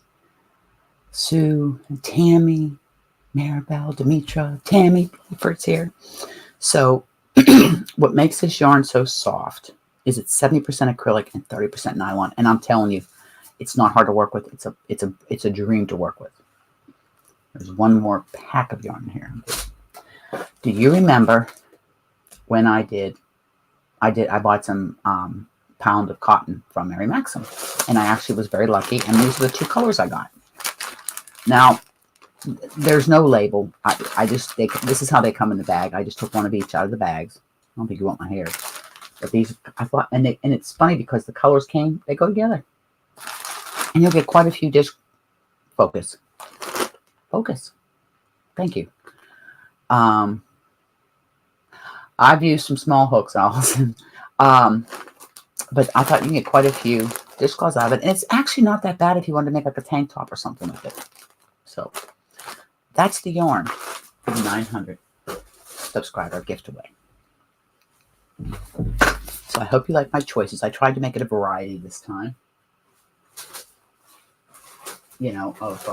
Sue, and Tammy, Maribel, Demetra, Tammy, Fritz here. So what makes this yarn so soft is it's 70% acrylic and 30% nylon. And I'm telling you, it's not hard to work with. It's a dream to work with. There's one more pack of yarn here. Do you remember when I bought some pound of cotton from Mary Maxim, and I actually was very lucky, and these are the 2 colors I got. Now, There's no label. I just, this is how they come in the bag. I just took one of each out of the bags. I don't think you want my hair. But these, I thought, and it's funny because the colors they go together. And you'll get quite a few disc. Focus. Thank you. I've used some small hooks, Allison. But I thought you can get quite a few dishcloths out of it. And it's actually not that bad if you want to make like a tank top or something with it. So that's the yarn for the 900 subscriber giveaway. So I hope you like my choices. I tried to make it a variety this time. You know, of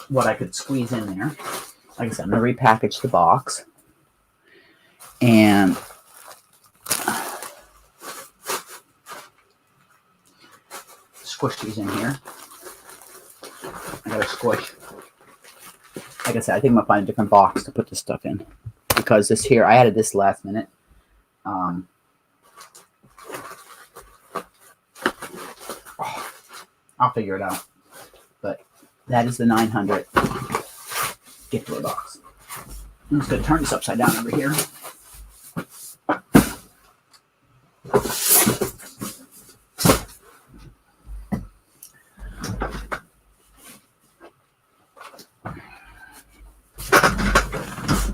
what I could squeeze in there. Like I said, I'm going to repackage the box. And squish these in here. I got to squish. Like I said, I think I'm going to find a different box to put this stuff in. Because this here, I added this last minute. I'll figure it out. But that is the 900 giveaway box. I'm just going to turn this upside down over here.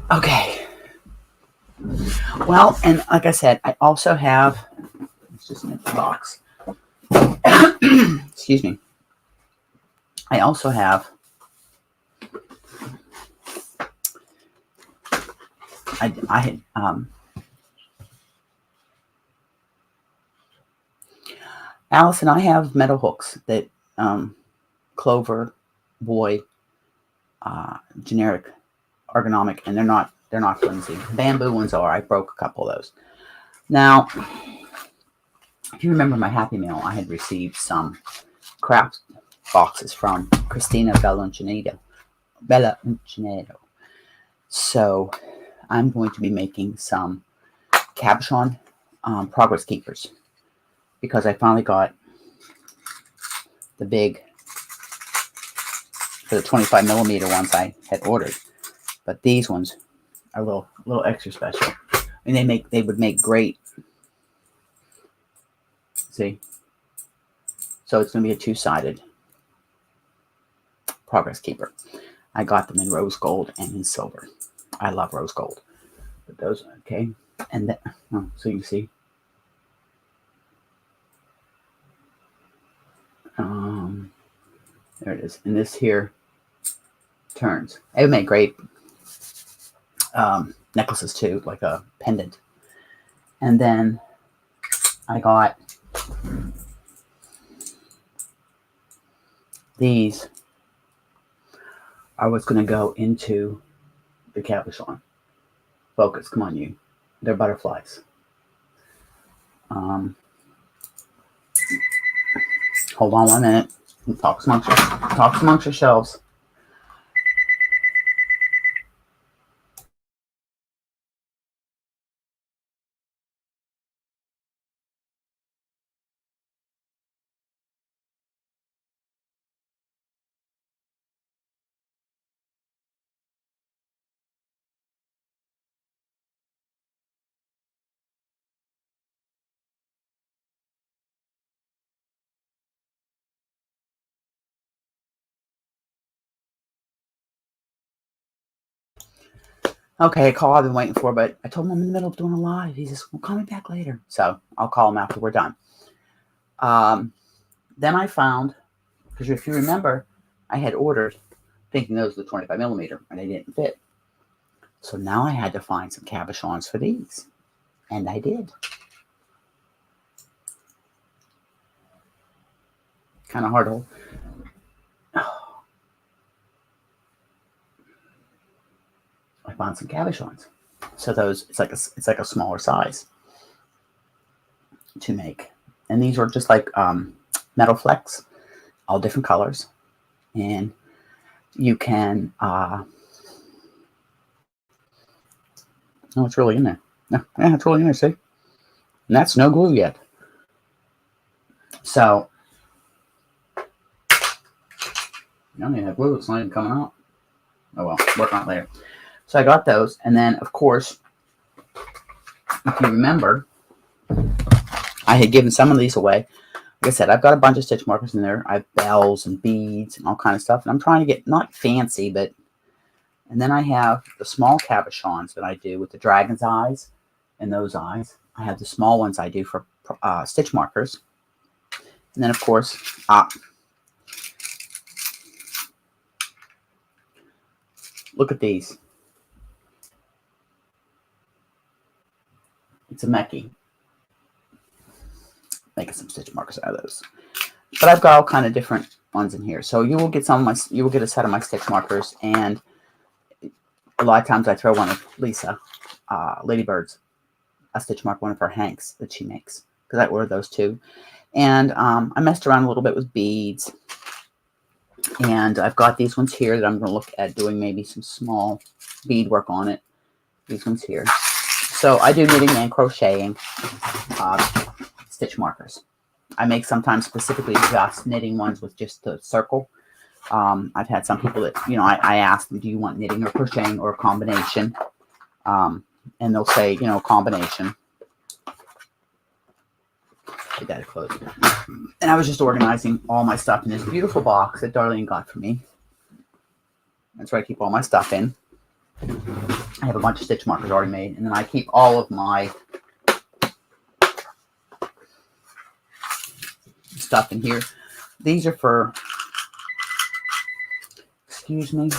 Okay. Well, and like I said, I also have, let's just make the box. Excuse me. I also have, I had, Allison, I have metal hooks that, Clover, Boy, generic, ergonomic, and they're not flimsy. Bamboo ones are. I broke a couple of those. Now, if you remember my Happy Meal, I had received some craft boxes from Christina Bellancinedo. So I'm going to be making some cabochon progress keepers because I finally got the big, for the 25 millimeter ones I had ordered, but these ones are a little extra special, and they would make great. See, so it's going to be a two-sided progress keeper. I got them in rose gold and in silver. I love rose gold, but those okay, and then so you can see. There it is, and this here turns. It would make great necklaces too, like a pendant. And then I got these are what's going to go into the cabochon. Focus, come on, you. They're butterflies. Hold on 1 minute. Talk amongst yourselves. Okay, a call I've been waiting for, but I told him I'm in the middle of doing a live. He says, well, call me back later. So I'll call him after we're done. Then I found, because if you remember, I had ordered thinking those were the 25 millimeter, and they didn't fit. So now I had to find some cabochons for these. And I did. Kind of hard to hold. I found some cabochons. So those, it's like a smaller size to make. And these are just like metal flecks, all different colors. And you can, no, it's really in there. Yeah, it's really in there, see? And that's no glue yet. So I don't even have glue. It's not even coming out. Oh well, work on it later. So I got those, and then of course, if you remember, I had given some of these away. Like I said, I've got a bunch of stitch markers in there. I have bells and beads and all kind of stuff, and I'm trying to get not fancy, but. And then I have the small cabochons that I do with the dragon's eyes and those eyes. I have the small ones I do for stitch markers. And then, of course, look at these. It's a Meki. Making some stitch markers out of those. But I've got all kind of different ones in here. So you will get a set of my stitch markers, and a lot of times I throw one of Lisa, Ladybird's, a stitch mark, one of her hanks that she makes, because I ordered those too. And I messed around a little bit with beads. And I've got these ones here that I'm going to look at doing maybe some small bead work on it. These ones here. So I do knitting and crocheting stitch markers. I make sometimes specifically just knitting ones with just the circle. I've had some people that, I ask them, do you want knitting or crocheting or a combination? And they'll say, combination. Get that closed. And I was just organizing all my stuff in this beautiful box that Darlene got for me. That's where I keep all my stuff in. I have a bunch of stitch markers already made, and then I keep all of my stuff in here. These are for, excuse me.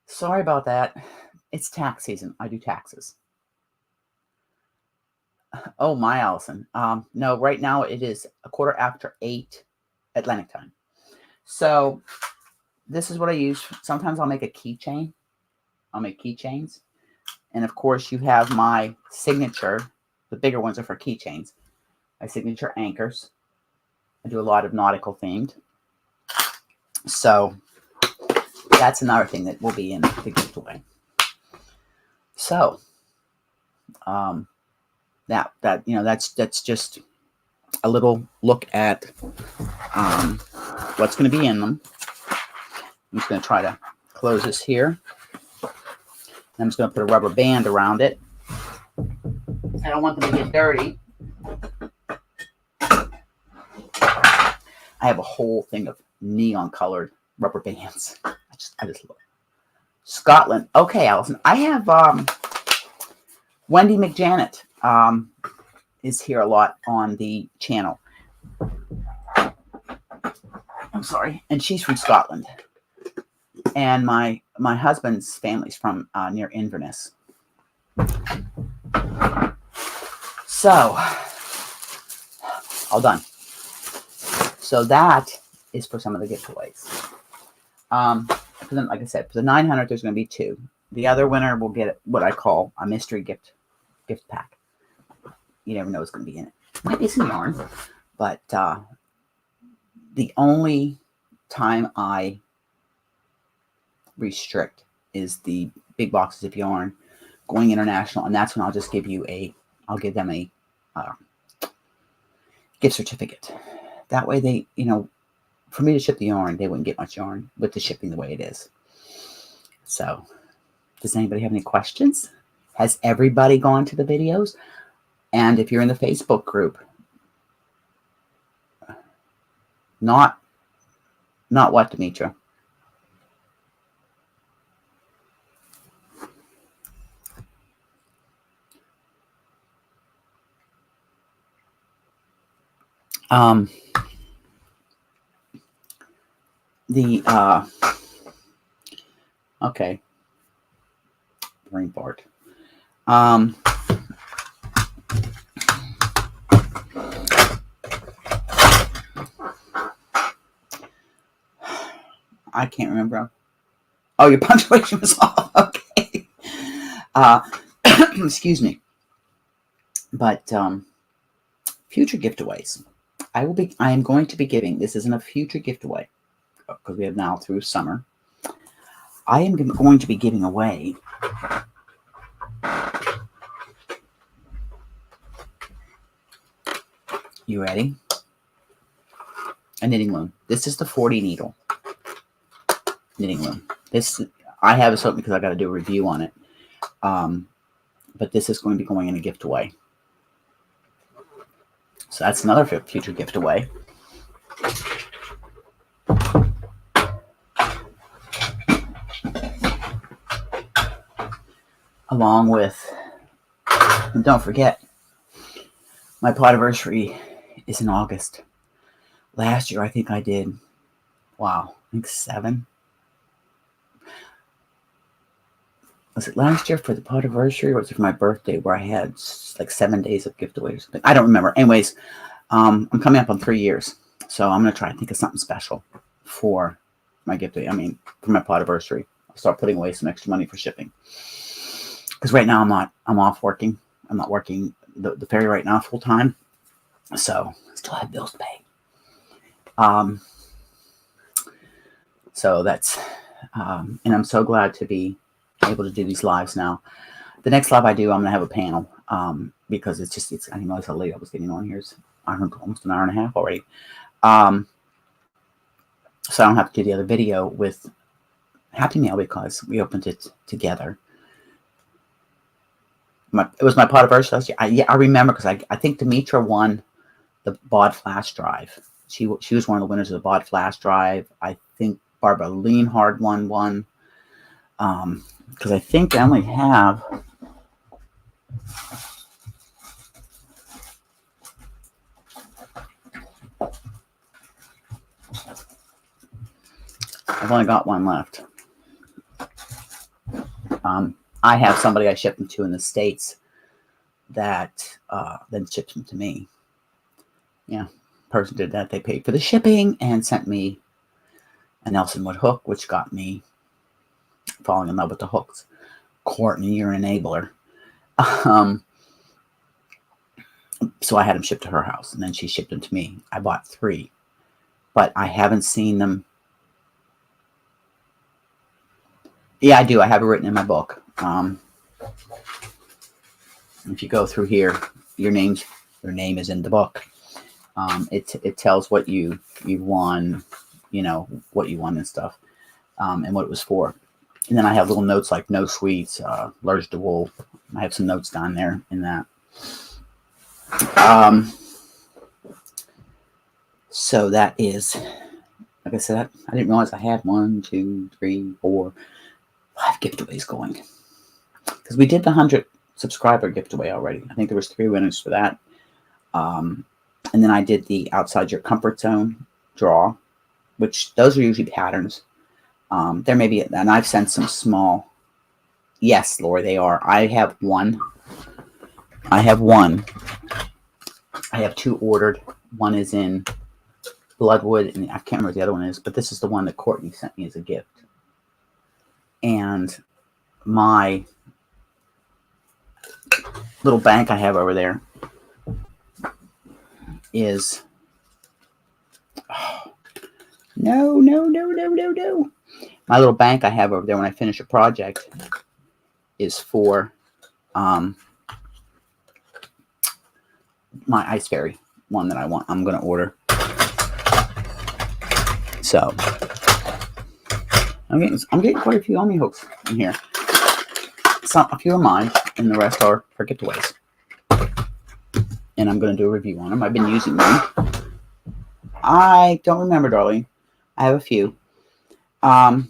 Sorry about that. It's tax season. I do taxes. Oh my, Allison. No, right now it is 8:15 Atlantic time. So this is what I use. Sometimes I'll make a keychain. I'll make keychains. And of course you have my signature. The bigger ones are for keychains. My signature anchors. I do a lot of nautical themed. So that's another thing that will be in the giveaway. So that's just a little look at what's going to be in them. I'm just going to try to close this here. I'm just going to put a rubber band around it. I don't want them to get dirty. I have a whole thing of neon colored rubber bands. I just love it. Scotland. Okay, Allison. I have Wendy McJanet is here a lot on the channel. I'm sorry. And she's from Scotland. And my husband's family's from near Inverness. So, all done. So that is for some of the giveaways. Like I said, for the 900, there's going to be 2. The other winner will get what I call a mystery gift pack. You never know what's going to be in it. Might be some yarn, but the only time I restrict is the big boxes of yarn going international, and that's when I'll just give you I'll give them a gift certificate. That way they, for me to ship the yarn, they wouldn't get much yarn with the shipping the way it is. So, does anybody have any questions? Has everybody gone to the videos? And if you're in the Facebook group, not what, Demetra? Okay. Brain fart. I can't remember. Oh, your punctuation was off. Okay. Excuse me. But future giveaways. I am going to be giving, this isn't a future giveaway because we have now through summer. I am going to be giving away you ready? A knitting loom. This is the 40 needle knitting loom. This I have it something because I got to do a review on it. But this is going to be going in a giveaway. So that's another future giveaway. Along with, and don't forget, my Plotiversary is in August. Last year, I think I did, I think 7. Was it last year for the Plotiversary, or was it for my birthday where I had like 7 days of giveaway or something? I don't remember. Anyways, I'm coming up on 3 years. So I'm going to try to think of something special for my giveaway. I mean, for my Plotiversary. I'll start putting away some extra money for shipping. Because right now I'm off working. I'm not working the ferry right now full time. So I still have bills to pay. So that's, and I'm so glad to be able to do these lives now. The next live I do, I'm going to have a panel because it's I didn't realize how late I was getting on here. It's almost an hour and a half already. So I don't have to do the other video with Happy Mail because we opened it together. It was my Plotiversary last year. I remember because I think Demetra won the BOD flash drive. She was one of the winners of the BOD flash drive. I think Barbara Leanhard won one. Because I think I only have I've only got one left. I have somebody I shipped them to in the States that then shipped them to me. Yeah, person did that. They paid for the shipping and sent me a Nelson Wood hook, which got me falling in love with the hooks. Courtney, you're an enabler. So I had them shipped to her house, and then she shipped them to me. I bought 3, but I haven't seen them. Yeah, I do. I have it written in my book. If you go through here, your name is in the book. It tells what you won, what you won and stuff, and what it was for. And then I have little notes like no sweets, allergic to wool. I have some notes down there in that. So that is, like I said, I didn't realize I had 1, 2, 3, 4, 5 giveaways going. Because we did the 100 subscriber giveaway already. I think there was 3 winners for that. And then I did the outside your comfort zone draw, which those are usually patterns. There may be, and I've sent some small. Yes, Lori, they are. I have one. I have 2 ordered. One is in Bloodwood, and I can't remember what the other one is, but this is the one that Courtney sent me as a gift. And my little bank I have over there is No, no, no, no, no, no. My little bank I have over there when I finish a project is for my Ice Fairy one that I'm going to order. So I'm getting quite a few Omi hooks in here. A few of mine, and the rest are for giveaways. And I'm going to do a review on them. I've been using them. I don't remember, darling. I have a few. And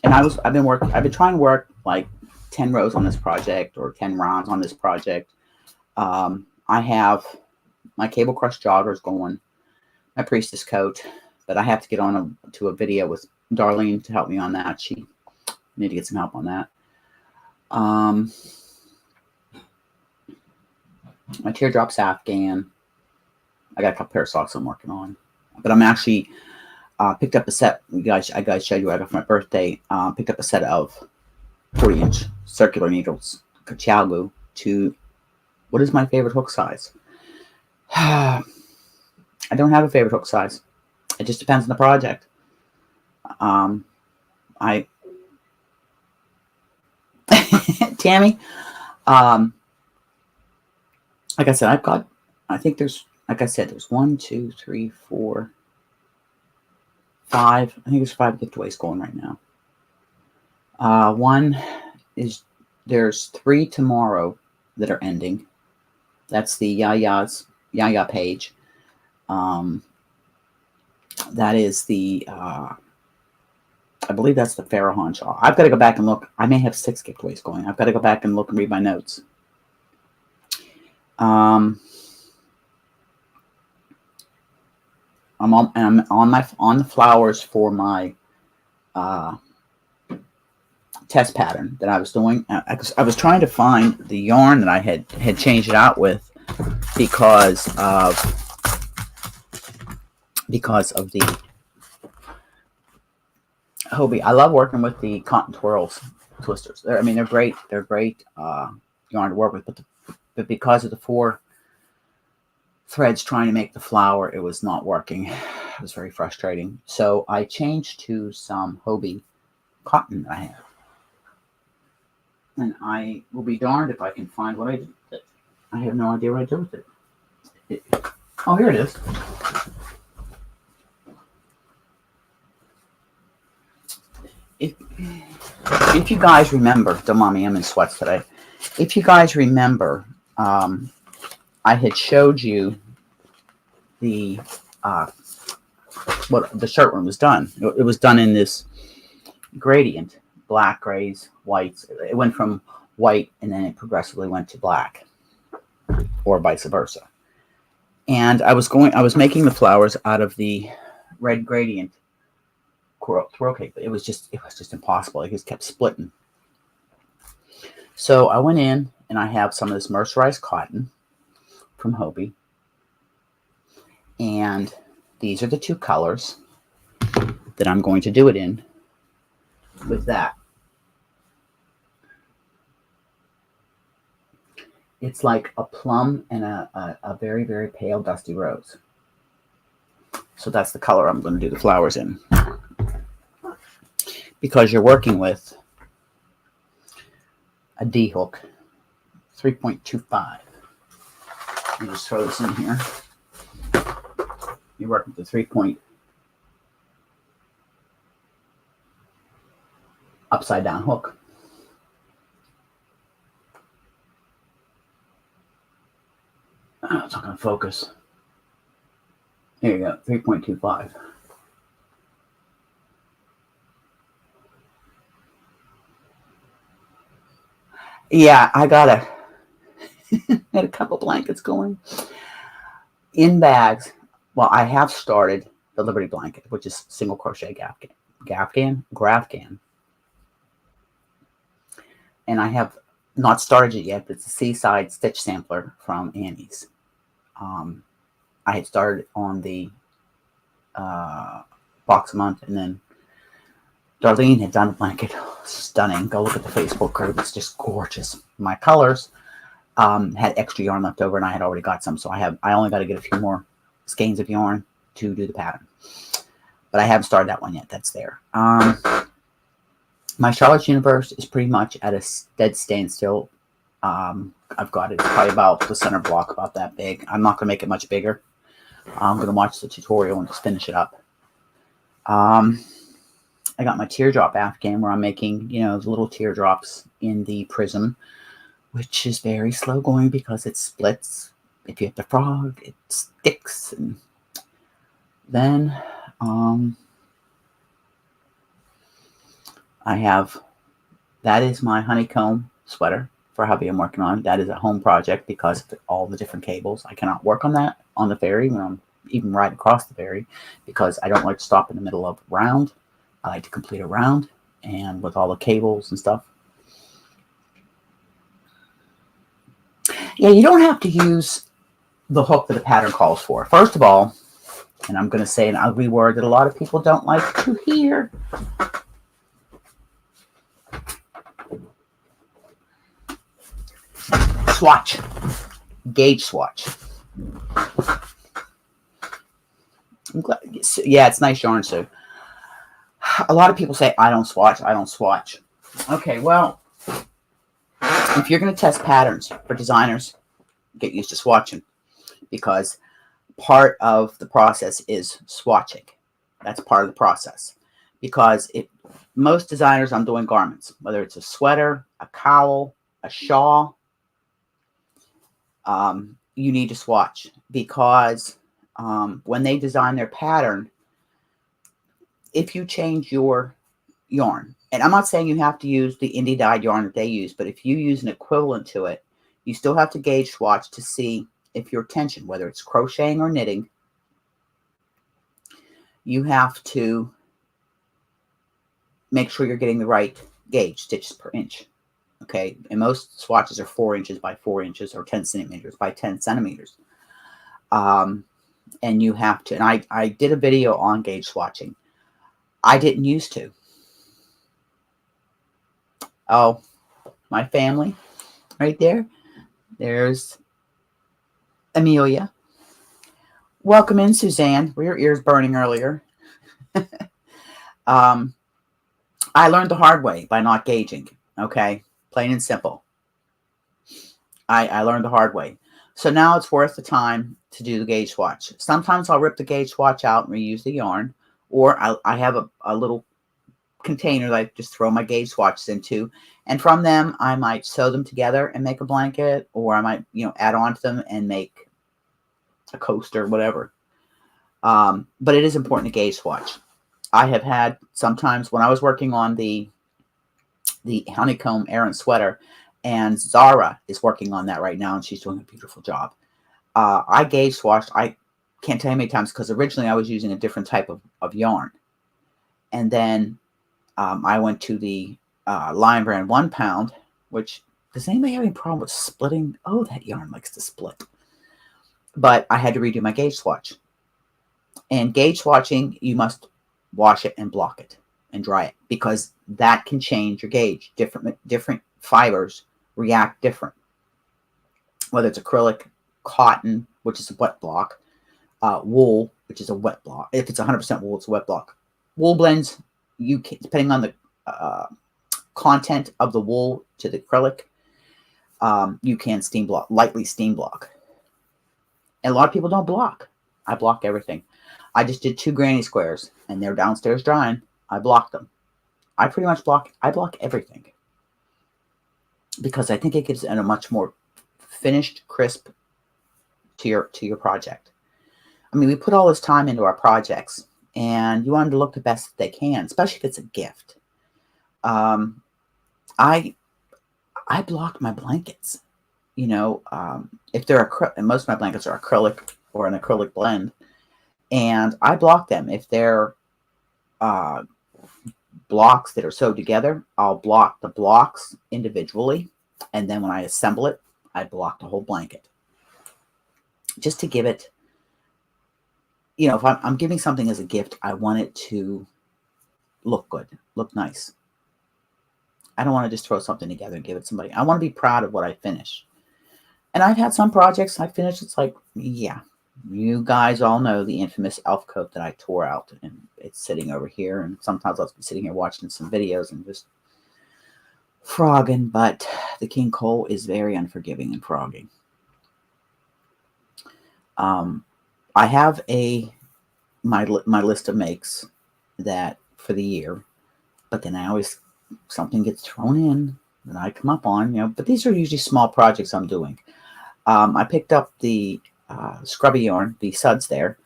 I've been trying to work like 10 rows on this project or 10 rounds on this project. I have my Cable Crush joggers going, my Priestess coat, but I have to get on to a video with Darlene to help me on that. She need to get some help on that. My Teardrops Afghan. I got a couple pair of socks I'm working on, but I'm actually picked up a set. I guys showed you I got for my birthday. Picked up a set of 40-inch circular needles, Kachalu, to what is my favorite hook size? I don't have a favorite hook size. It just depends on the project. Tammy, like I said, there's 1, 2, 3, 4, 5. I think there's 5 giveaways going right now. There's 3 tomorrow that are ending. That's the Yaya page. That is the I believe that's the Farahon shawl. I've got to go back and look. I may have 6 giveaways going. I've got to go back and look and read my notes. I'm on the flowers for my test pattern that I was doing. I was trying to find the yarn that I had changed it out with because of the Hobie. I love working with the Cotton Twirls twisters. They're great. They're great yarn to work with, but because of the 4 threads trying to make the flower, it was not working. It was very frustrating. So I changed to some Hobie cotton that I have. And I will be darned if I can find what I did with it. I have no idea what I did with it. Oh, here it is. If you guys remember, don't mommy, I'm in sweats today. If you guys remember, I had showed you the what the shirt one was done. It was done in this gradient, black, grays, whites. It went from white and then it progressively went to black, or vice versa. And I was making the flowers out of the red gradient twirl cake, but it was just impossible. It just kept splitting. So I went in and I have some of this mercerized cotton from Hobie, and these are the 2 colors that I'm going to do it in with that. It's like a plum and a very, very pale dusty rose. So that's the color I'm going to do the flowers in. Because you're working with a D hook, 3.25. Let me just throw this in here. You're working with the 3 upside down hook. Oh, it's not going to focus. Here you go, 3.25. Yeah, I got had a couple blankets going in bags. Well, I have started the Liberty blanket, which is single crochet Grafghan. And I have not started it yet, but it's a Seaside Stitch Sampler from Annie's. I had started on the box a month, and then Darlene had done a blanket. Stunning. Go look at the Facebook group. It's just gorgeous. My colors had extra yarn left over, and I had already got some, so I only got to get a few more skeins of yarn to do the pattern. but I haven't started that one yet. That's there. My Charlotte's Universe is pretty much at a dead standstill. I've got it. It's probably about the center block, about that big. I'm not going to make it much bigger. I'm going to watch the tutorial and just finish it up. I got my teardrop Afghan where I'm making, the little teardrops in the prism, which is very slow going because it splits. If you hit the frog, it sticks. And then that is my honeycomb sweater for hubby I'm working on. That is a home project because of all the different cables. I cannot work on that on the ferry when I'm even riding across the ferry because I don't like to stop in the middle of a round. I like to complete a round and with all the cables and stuff. Yeah, you don't have to use the hook that the pattern calls for. First of all, and I'm going to say an ugly word that a lot of people don't like to hear. Swatch. Gauge swatch. I'm glad. Yeah, it's nice yarn, Sue. A lot of people say, I don't swatch. I don't swatch. Okay, well, if you're going to test patterns for designers, get used to swatching because part of the process is swatching. That's part of the process because most designers, I'm doing garments, whether it's a sweater, a cowl, a shawl, you need to swatch because when they design their pattern, if you change your yarn, and I'm not saying you have to use the indie dyed yarn that they use, but if you use an equivalent to it, you still have to gauge swatch to see if your tension, whether it's crocheting or knitting, you have to make sure you're getting the right gauge, stitches per inch. Okay, and most swatches are 4 inches by 4 inches or 10 centimeters by 10 centimeters. And you have to, and I did a video on gauge swatching. I didn't used to. Oh, my family right there. There's Amelia. Welcome in, Suzanne. Were your ears burning earlier? I learned the hard way by not gauging. Okay, plain and simple. I learned the hard way. So now it's worth the time to do the gauge swatch. Sometimes I'll rip the gauge swatch out and reuse the yarn, or I have a little container that I just throw my gauge swatches into, and from them I might sew them together and make a blanket, or I might add on to them and make a coaster, whatever. But it is important to gauge swatch. I have had sometimes when I was working on the honeycomb Aran sweater, and Zara is working on that right now, and she's doing a beautiful job. I gauge swatched. I can't tell you how many times because originally I was using a different type of yarn, and then I went to the Lion Brand 1 pound, which does anybody have any problem with splitting? Oh, that yarn likes to split. But I had to redo my gauge swatch. And gauge swatching, you must wash it and block it and dry it because that can change your gauge. Different fibers react different. Whether it's acrylic, cotton, which is a wet block, wool, which is a wet block. If it's 100% wool, it's a wet block. Wool blends, you can, depending on the content of the wool to the acrylic, you can steam block, lightly steam block. And a lot of people don't block. I block everything. I just did 2 granny squares, and they're downstairs drying. I blocked them. I pretty much block everything because I think it gives it a much more finished, crisp to your project. I mean, we put all this time into our projects, and you want them to look the best that they can, especially if it's a gift. I block my blankets. If they're and most of my blankets are acrylic or an acrylic blend, and I block them. If they're blocks that are sewed together, I'll block the blocks individually, and then when I assemble it, I block the whole blanket. Just to give it, if I'm giving something as a gift, I want it to look good, look nice. I don't want to just throw something together and give it to somebody. I want to be proud of what I finish. And I've had some projects I finished. It's like, yeah, you guys all know the infamous elf coat that I tore out and it's sitting over here, and sometimes I'll be sitting here watching some videos and just frogging, but the King Cole is very unforgiving and frogging. I have my list of makes that for the year, but then I always something gets thrown in that I come up on, but these are usually small projects I'm doing. I picked up the scrubby yarn, the suds there,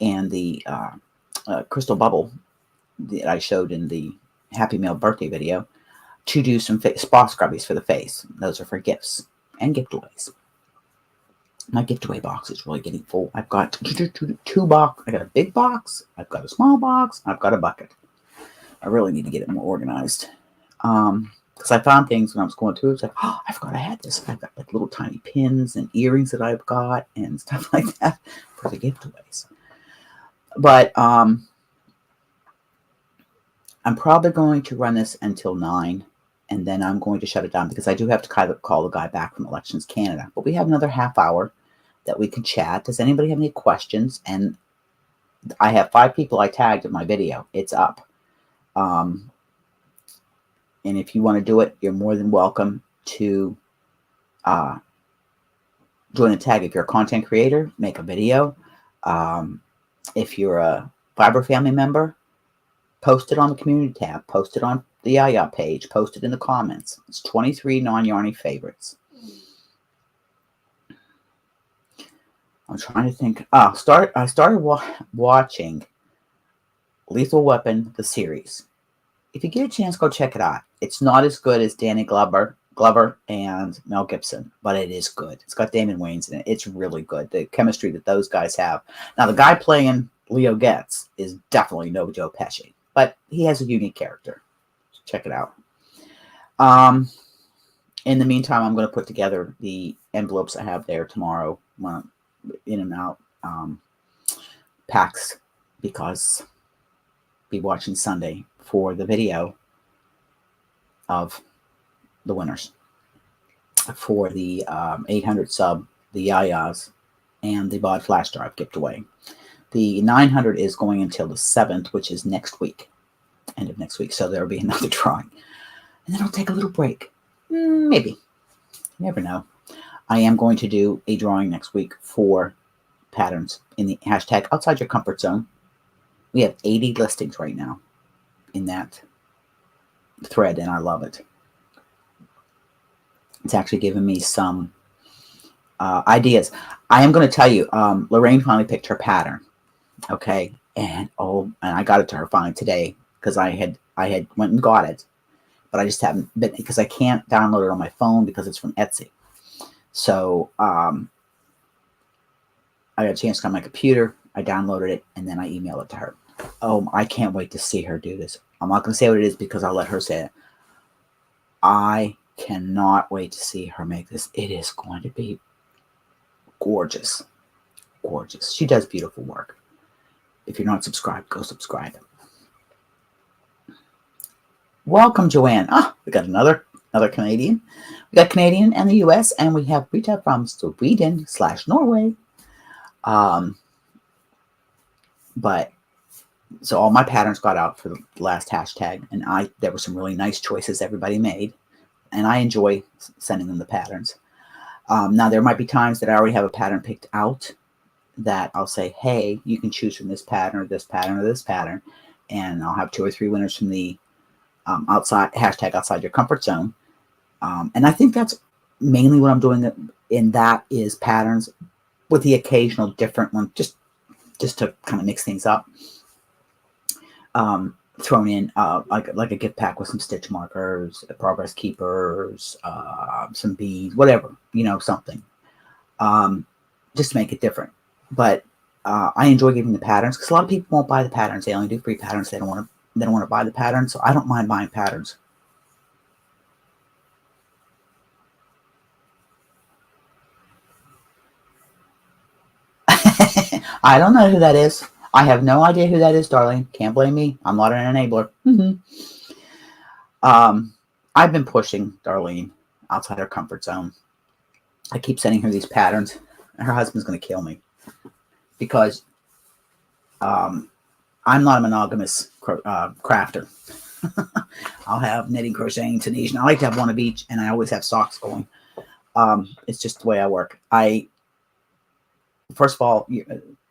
and the crystal bubble that I showed in the Happy Meal birthday video to do some spa scrubbies for the face. Those are for gifts and giveaways. My giveaway box is really getting full. I've got two box. I got a big box. I've got a small box. I've got a bucket. I really need to get it more organized. Because I found things when I was going through. It's like, oh, I forgot I had this. I've got like little tiny pins and earrings that I've got and stuff like that for the giveaways. But I'm probably going to run this until 9. And then I'm going to shut it down because I do have to kind of call the guy back from Elections Canada. But we have another half hour that we can chat. Does anybody have any questions? And I have 5 people I tagged in my video. It's up. And if you want to do it, you're more than welcome to join the tag. If you're a content creator, make a video. If you're a Fiber family member, post it on the community tab. Post it on the Yaya page. Post it in the comments. It's 23 non-yarny favorites. I'm trying to think. I started watching Lethal Weapon, the series. If you get a chance, go check it out. It's not as good as Danny Glover and Mel Gibson, but it is good. It's got Damon Wayans in it. It's really good. The chemistry that those guys have. Now, the guy playing Leo Getz is definitely no Joe Pesci, but he has a unique character. Check it out. In the meantime, I'm going to put together the envelopes I have there tomorrow. In and out packs, because I'll be watching Sunday for the video of the winners for the 800 sub, the Yayas, and the VOD flash drive giveaway. The 900 is going until the 7th, which is next week, end of next week. So there will be another drawing, and then I'll take a little break. Maybe, you never know. I am going to do a drawing next week for patterns in the hashtag outside your comfort zone. We have 80 listings right now in that thread, and I love it. It's actually given me some ideas. I am going to tell you, Lorraine finally picked her pattern. Okay. And I got it to her finally today because I had went and got it, but I just haven't been, because I can't download it on my phone because it's from Etsy. So I got a chance to go on my computer. I downloaded it and then I emailed it to her. Oh, I can't wait to see her do this. I'm not going to say what it is because I'll let her say it. I cannot wait to see her make this. It is going to be gorgeous. Gorgeous. She does beautiful work. If you're not subscribed, go subscribe. Welcome, Joanne. We got another Canadian. We got Canadian and the US, and we have Rita from Sweden/Norway. But so all my patterns got out for the last hashtag, and there were some really nice choices everybody made, and I enjoy sending them the patterns. Now there might be times that I already have a pattern picked out that I'll say, hey, you can choose from this pattern or this pattern or this pattern, and I'll have 2 or 3 winners from the hashtag outside your comfort zone. And I think that's mainly what I'm doing in that is patterns with the occasional different one, just to kind of mix things up. Thrown in like a gift pack with some stitch markers, progress keepers, some beads, whatever, something, just to make it different. But I enjoy giving the patterns because a lot of people won't buy the patterns. They only do free patterns. They don't want to buy the patterns. So I don't mind buying patterns. I don't know who that is. I have no idea who that is, darling. Can't blame me. I'm not an enabler. I've been pushing Darlene outside her comfort zone. I keep sending her these patterns, and her husband's going to kill me because I I'm not a monogamous crafter. I'll have knitting, crocheting, Tunisian. I like to have one of each, and I always have socks going. It's just the way I work. First of all,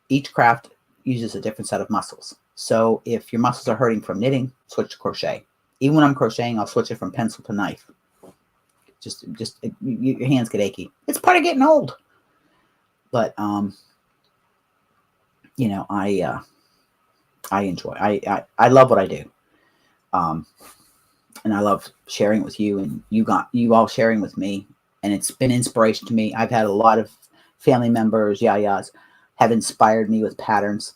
each craft uses a different set of muscles. So if your muscles are hurting from knitting, switch to crochet. Even when I'm crocheting, I'll switch it from pencil to knife. Your hands get achy. It's part of getting old. But you know, I enjoy. I love what I do. And I love sharing with you, and you all sharing with me, and it's been inspiration to me. I've had a lot of family members, yayas, have inspired me with patterns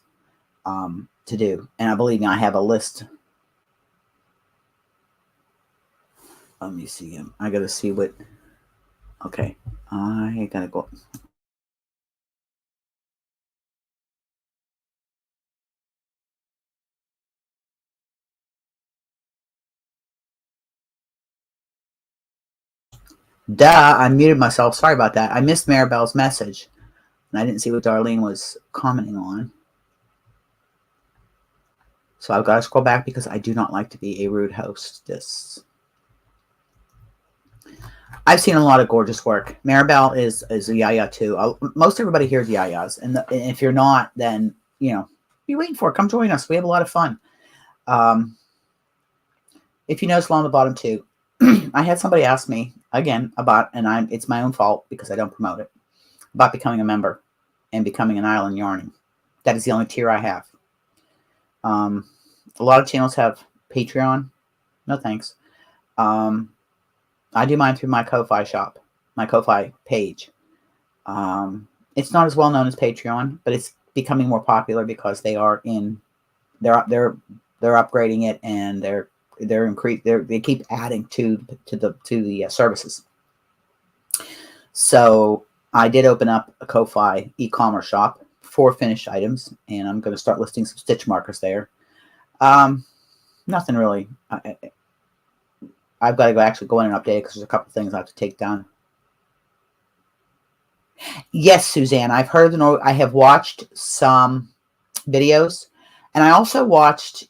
to do, and I believe me, I have a list. Let me see him. I gotta see what. Okay, I gotta go. Duh, I muted myself. Sorry about that. I missed Maribel's message, and I didn't see what Darlene was commenting on. So I've got to scroll back because I do not like to be a rude hostess. I've seen a lot of gorgeous work. Maribel is a yaya too. Most everybody here is yayas, and if you're not, then you know, be waiting for it. Come join us. We have a lot of fun. If you notice along the bottom too, I had somebody ask me again about, and it's my own fault because I don't promote it, about becoming a member and becoming an Island Yarning. That is the only tier I have. A lot of channels have Patreon. No thanks. I do mine through my Ko-Fi shop, my Ko-Fi page. It's not as well known as Patreon, but it's becoming more popular because they are they're upgrading it, and they keep adding to the services. So I did open up a Ko-Fi e-commerce shop for finished items, and I'm going to start listing some stitch markers there. Nothing really. I've got to actually go in and update it because there's a couple things I have to take down. Yes, Suzanne, I've heard I have watched some videos, and I also watched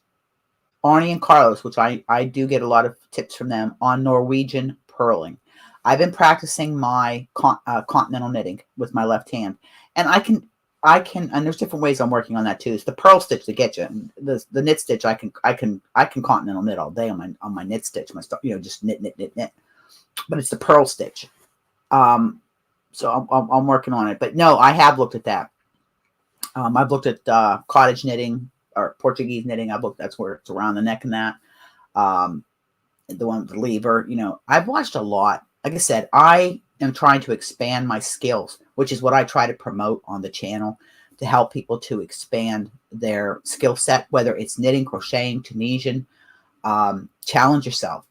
Arnie and Carlos, which I do get a lot of tips from them on Norwegian purling. I've been practicing my continental knitting with my left hand, and I can, and there's different ways I'm working on that too. It's the purl stitch to get you. The knit stitch, I can continental knit all day on my knit stitch. Just knit. But it's the purl stitch. So I'm working on it. But no, I have looked at that. I've looked at cottage knitting or Portuguese knitting. That's where it's around the neck and that. The one with the lever. I've watched a lot. Like I said, I am trying to expand my skills, which is what I try to promote on the channel, to help people to expand their skill set, whether it's knitting, crocheting, Tunisian. Challenge yourself.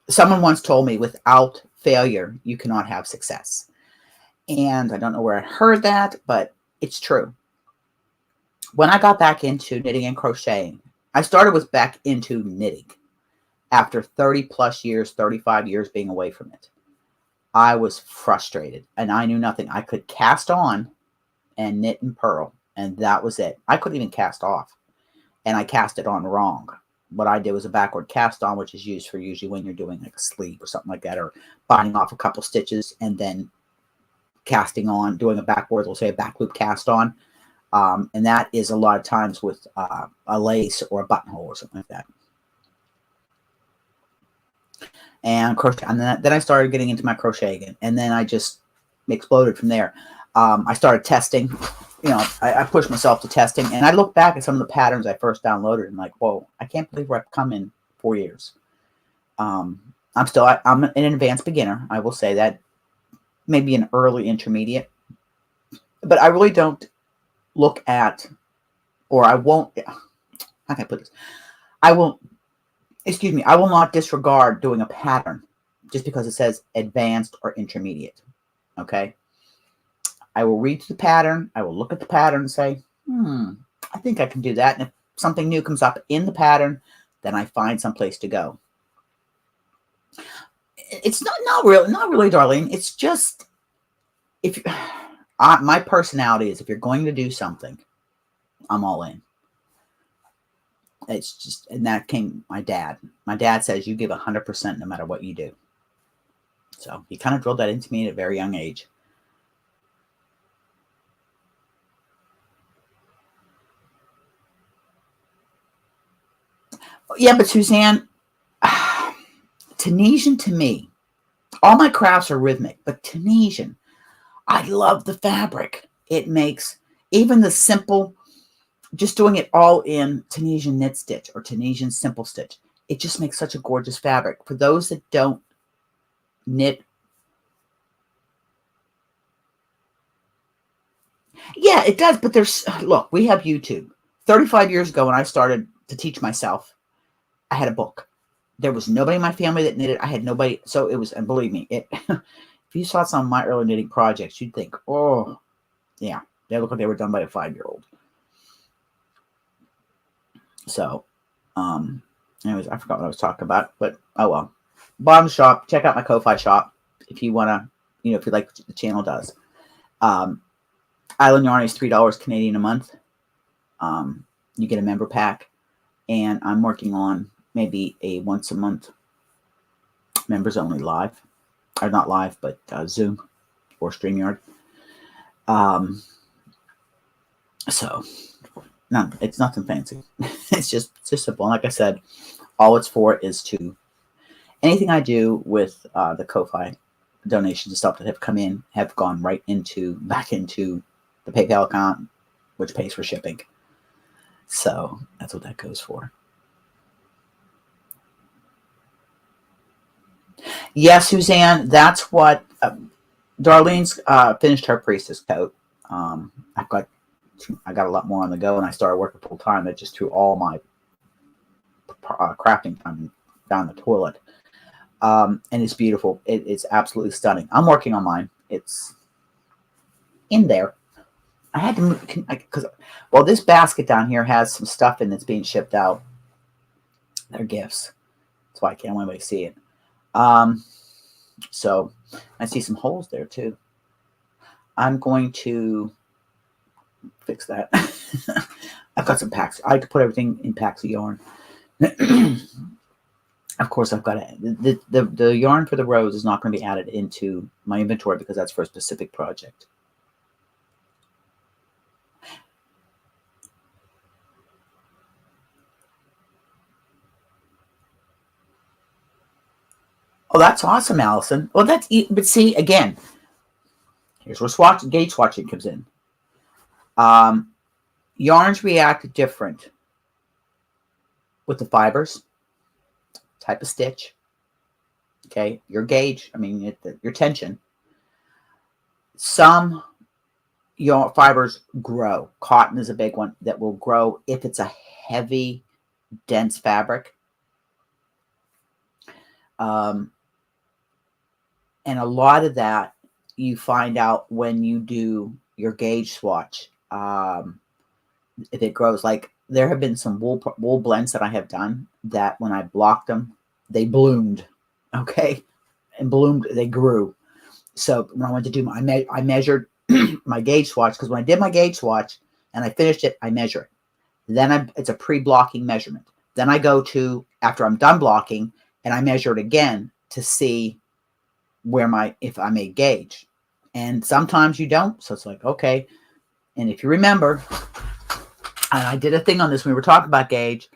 Someone once told me, without failure, you cannot have success. And I don't know where I heard that, but it's true. When I got back into knitting and crocheting, I started back into knitting after 30 plus years, 35 years being away from it. I was frustrated and I knew nothing. I could cast on and knit and purl, and that was it. I couldn't even cast off, and I cast it on wrong. What I did was a backward cast on, which is used for usually when you're doing like a sleeve or something like that, or binding off a couple stitches and then casting on, doing a backwards, we'll say a back loop cast on. And that is a lot of times with a lace or a buttonhole or something like that. And crochet, and then I started getting into my crochet again, and then I just exploded from there. I started testing. I pushed myself to testing, and I look back at some of the patterns I first downloaded, and like, whoa, I can't believe where I've come in 4 years. I'm an advanced beginner. I will say that, maybe an early intermediate, but I really don't look at, or I won't. How can I put this? I will not disregard doing a pattern just because it says advanced or intermediate. Okay. I will read the pattern. I will look at the pattern and say, I think I can do that. And if something new comes up in the pattern, then I find some place to go. It's not really, Darlene. It's just, my personality is, if you're going to do something, I'm all in. It's just, and that came my dad. My dad says you give 100% no matter what you do. So he kind of drilled that into me at a very young age. Yeah, but Suzanne, Tunisian to me, all my crafts are rhythmic, but Tunisian, I love the fabric. It makes even the simple, just doing it all in Tunisian knit stitch or Tunisian simple stitch. It just makes such a gorgeous fabric. For those that don't knit, yeah, it does. But look, we have YouTube. 35 years ago when I started to teach myself, I had a book. There was nobody in my family that knitted. I had nobody. So it was, and believe me, if you saw some of my early knitting projects, you'd think, oh, yeah, they look like they were done by a 5-year-old. So, anyways, I forgot what I was talking about, but oh well. Bottom shop, check out my Ko-Fi shop if you want to, if you like what the channel does. Island Yarn is $3 Canadian a month. You get a member pack, and I'm working on maybe a once a month members only live, or not live, but Zoom or StreamYard. So, no, it's nothing fancy. It's just simple. And like I said, all it's for is to anything I do with the Ko-Fi donations and stuff that have come in have gone right back into the PayPal account, which pays for shipping. So that's what that goes for. Yeah, Suzanne, that's what Darlene's finished her priestess coat. I got a lot more on the go, and I started working full time. That just threw all my crafting time down the toilet. And it's beautiful. It's absolutely stunning. I'm working on mine. It's in there. I had to move because, well, this basket down here has some stuff in that's being shipped out. They're gifts. That's why I can't let anybody see it. So I see some holes there too. I'm going to fix that. I've got some packs. I could put everything in packs of yarn. Of course, I've got the yarn for the rose is not going to be added into my inventory because that's for a specific project. Oh, that's awesome, Allison. Well, but see, again, here's where gauge swatching comes in. Yarns react different with the fibers, type of stitch. Okay, your gauge, your tension. Some yarn fibers grow. Cotton is a big one that will grow if it's a heavy, dense fabric. And a lot of that you find out when you do your gauge swatch. If it grows, like there have been some wool blends that I have done that when I blocked them, they bloomed. Okay, and bloomed, they grew. So when I went to do I measured my gauge swatch, because when I did my gauge swatch and I finished it, I measure it. Then it's a pre-blocking measurement. Then I go to after I'm done blocking and I measure it again to see if I made gauge. And sometimes you don't. So it's like, okay. And if you remember, and I did a thing on this when we were talking about gauge,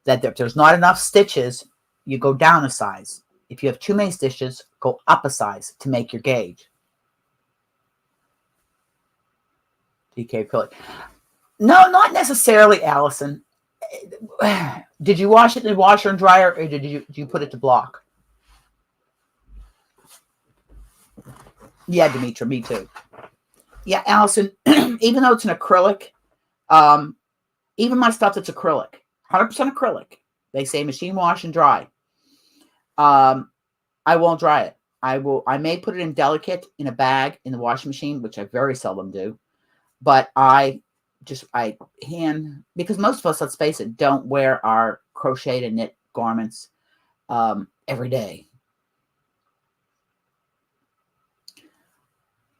that if there's not enough stitches, you go down a size. If you have too many stitches, go up a size to make your gauge. DK acrylic. No, not necessarily, Allison. Did you wash it in the washer and dryer, or did you put it to block? Yeah, Demetra, me too. Yeah, Allison, even though it's an acrylic, even my stuff that's acrylic, 100% acrylic, they say machine wash and dry. I won't dry it. I may put it in delicate in a bag in the washing machine, which I very seldom do. But I hand, because most of us, let's face it, don't wear our crocheted and knit garments every day.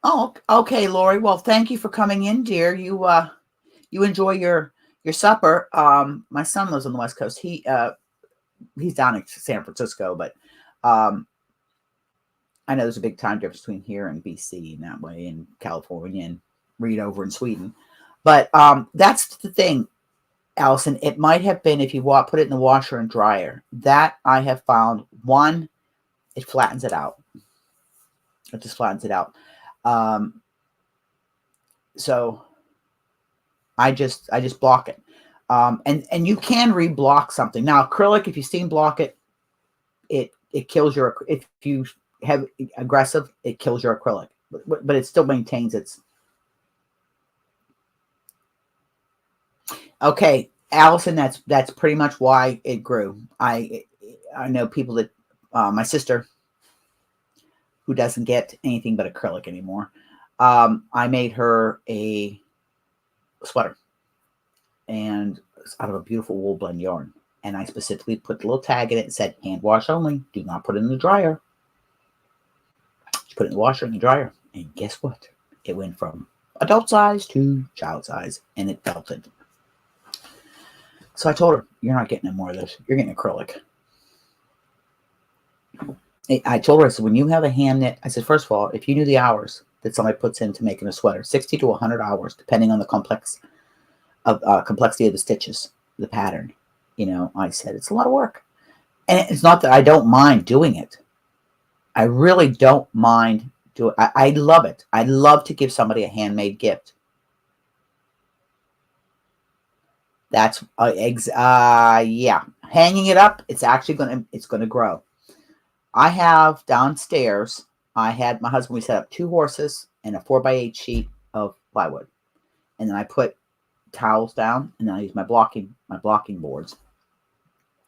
Oh, okay, Lori. Well, thank you for coming in, dear. You you enjoy your supper. My son lives on the West Coast. He's down in San Francisco, but I know there's a big time difference between here and BC in that way, in California, and Reed over in Sweden. But that's the thing, Allison. It might have been if you put it in the washer and dryer. That I have found, one, it flattens it out. It just flattens it out. So I just block it. And you can reblock something. Now acrylic, if you steam block it, it kills your, if you have aggressive, it kills your acrylic, but it still maintains its. Okay, Allison, that's pretty much why it grew. I know people that, my sister, who doesn't get anything but acrylic anymore. I made her a sweater, and it's out of a beautiful wool blend yarn. And I specifically put the little tag in it and said, hand wash only. Do not put it in the dryer. She put it in the washer and the dryer. And guess what? It went from adult size to child size, and it belted. So I told her, you're not getting any more of this. You're getting acrylic. I told her, I said, when you have a hand knit, I said, first of all, if you knew the hours that somebody puts into making a sweater, 60 to 100 hours, depending on the complexity of the stitches, the pattern. I said, it's a lot of work. And it's not that I don't mind doing it. I really don't mind doing it. I love it. I love to give somebody a handmade gift. That's, yeah. Hanging it up, it's actually going to grow. I have downstairs, I had my husband, we set up 2 horses and a 4x8 sheet of plywood. And then I put towels down, and then I use my blocking boards.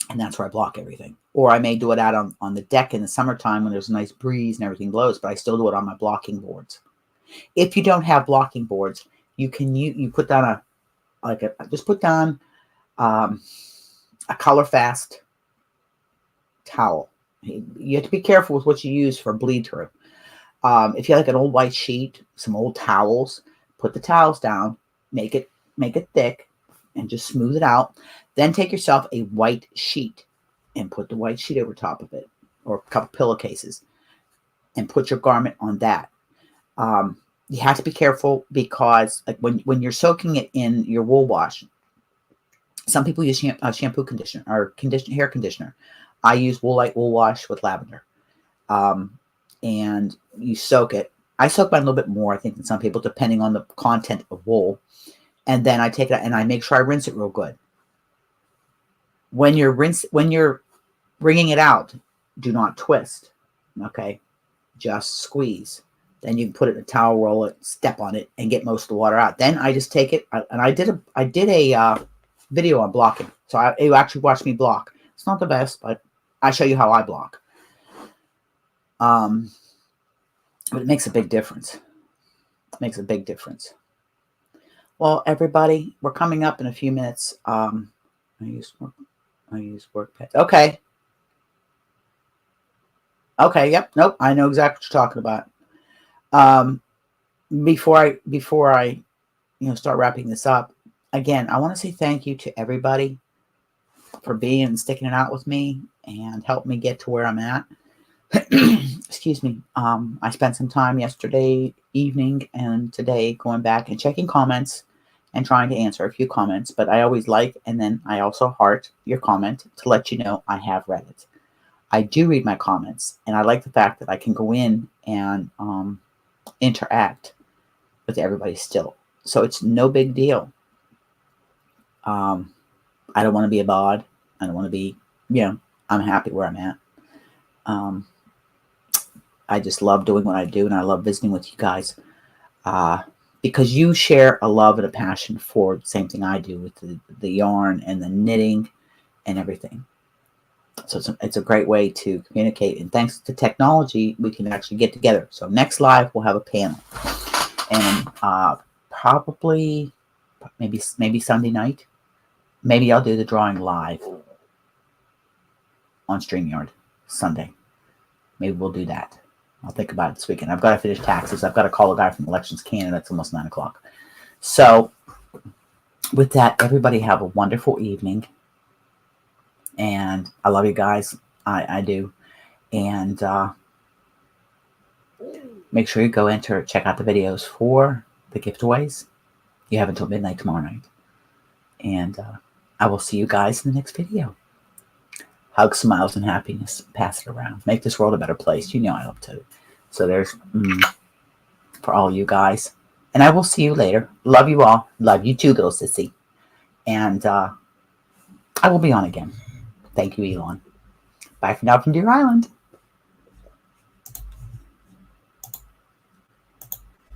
And that's where I block everything. Or I may do it out on the deck in the summertime when there's a nice breeze and everything blows, but I still do it on my blocking boards. If you don't have blocking boards, you put down just put down a color fast towel. You have to be careful with what you use for bleed through. If you have like an old white sheet, some old towels, put the towels down, make it thick, and just smooth it out. Then take yourself a white sheet and put the white sheet over top of it, or a couple pillowcases, and put your garment on that. You have to be careful because like when you're soaking it in your wool wash, some people use shampoo conditioner or hair conditioner. I use Woolite wool wash with lavender, and you soak it. I soak mine a little bit more, I think, than some people, depending on the content of wool. And then I take it out and I make sure I rinse it real good. When you're wringing it out, do not twist. Okay, just squeeze. Then you can put it in a towel, roll it, step on it, and get most of the water out. Then I just take it, and I did a video on blocking. So you actually watched me block. It's not the best, but I show you how I block. But it makes a big difference. It makes a big difference. Well, everybody, we're coming up in a few minutes. I use WorkPads. Okay. Okay. Yep. Nope. I know exactly what you're talking about. Before I start wrapping this up, again, I want to say thank you to everybody for being and sticking it out with me and help me get to where I'm at. Excuse me. I spent some time yesterday evening and today going back and checking comments and trying to answer a few comments, but I always like, and then I also heart your comment to let you know I have read it. I do read my comments, and I like the fact that I can go in and interact with everybody still. So it's no big deal. I don't want to be a bod. I don't want to be, I'm happy where I'm at. I just love doing what I do, and I love visiting with you guys because you share a love and a passion for the same thing I do with the yarn and the knitting and everything. So it's a great way to communicate, and thanks to technology, we can actually get together. So next live, we'll have a panel, and probably maybe Sunday night, maybe I'll do the drawing live on StreamYard Sunday. Maybe we'll do that. I'll think about it this weekend. I've got to finish taxes. I've got to call a guy from Elections Canada. It's almost 9 o'clock. So with that, everybody have a wonderful evening. And I love you guys. I do. And make sure you go check out the videos for the giveaways. You have until midnight tomorrow night. And I will see you guys in the next video. Hugs, smiles, and happiness. Pass it around. Make this world a better place. You know I love to. So there's for all you guys. And I will see you later. Love you all. Love you too, little sissy. And I will be on again. Thank you, Elon. Bye for now from Deer Island.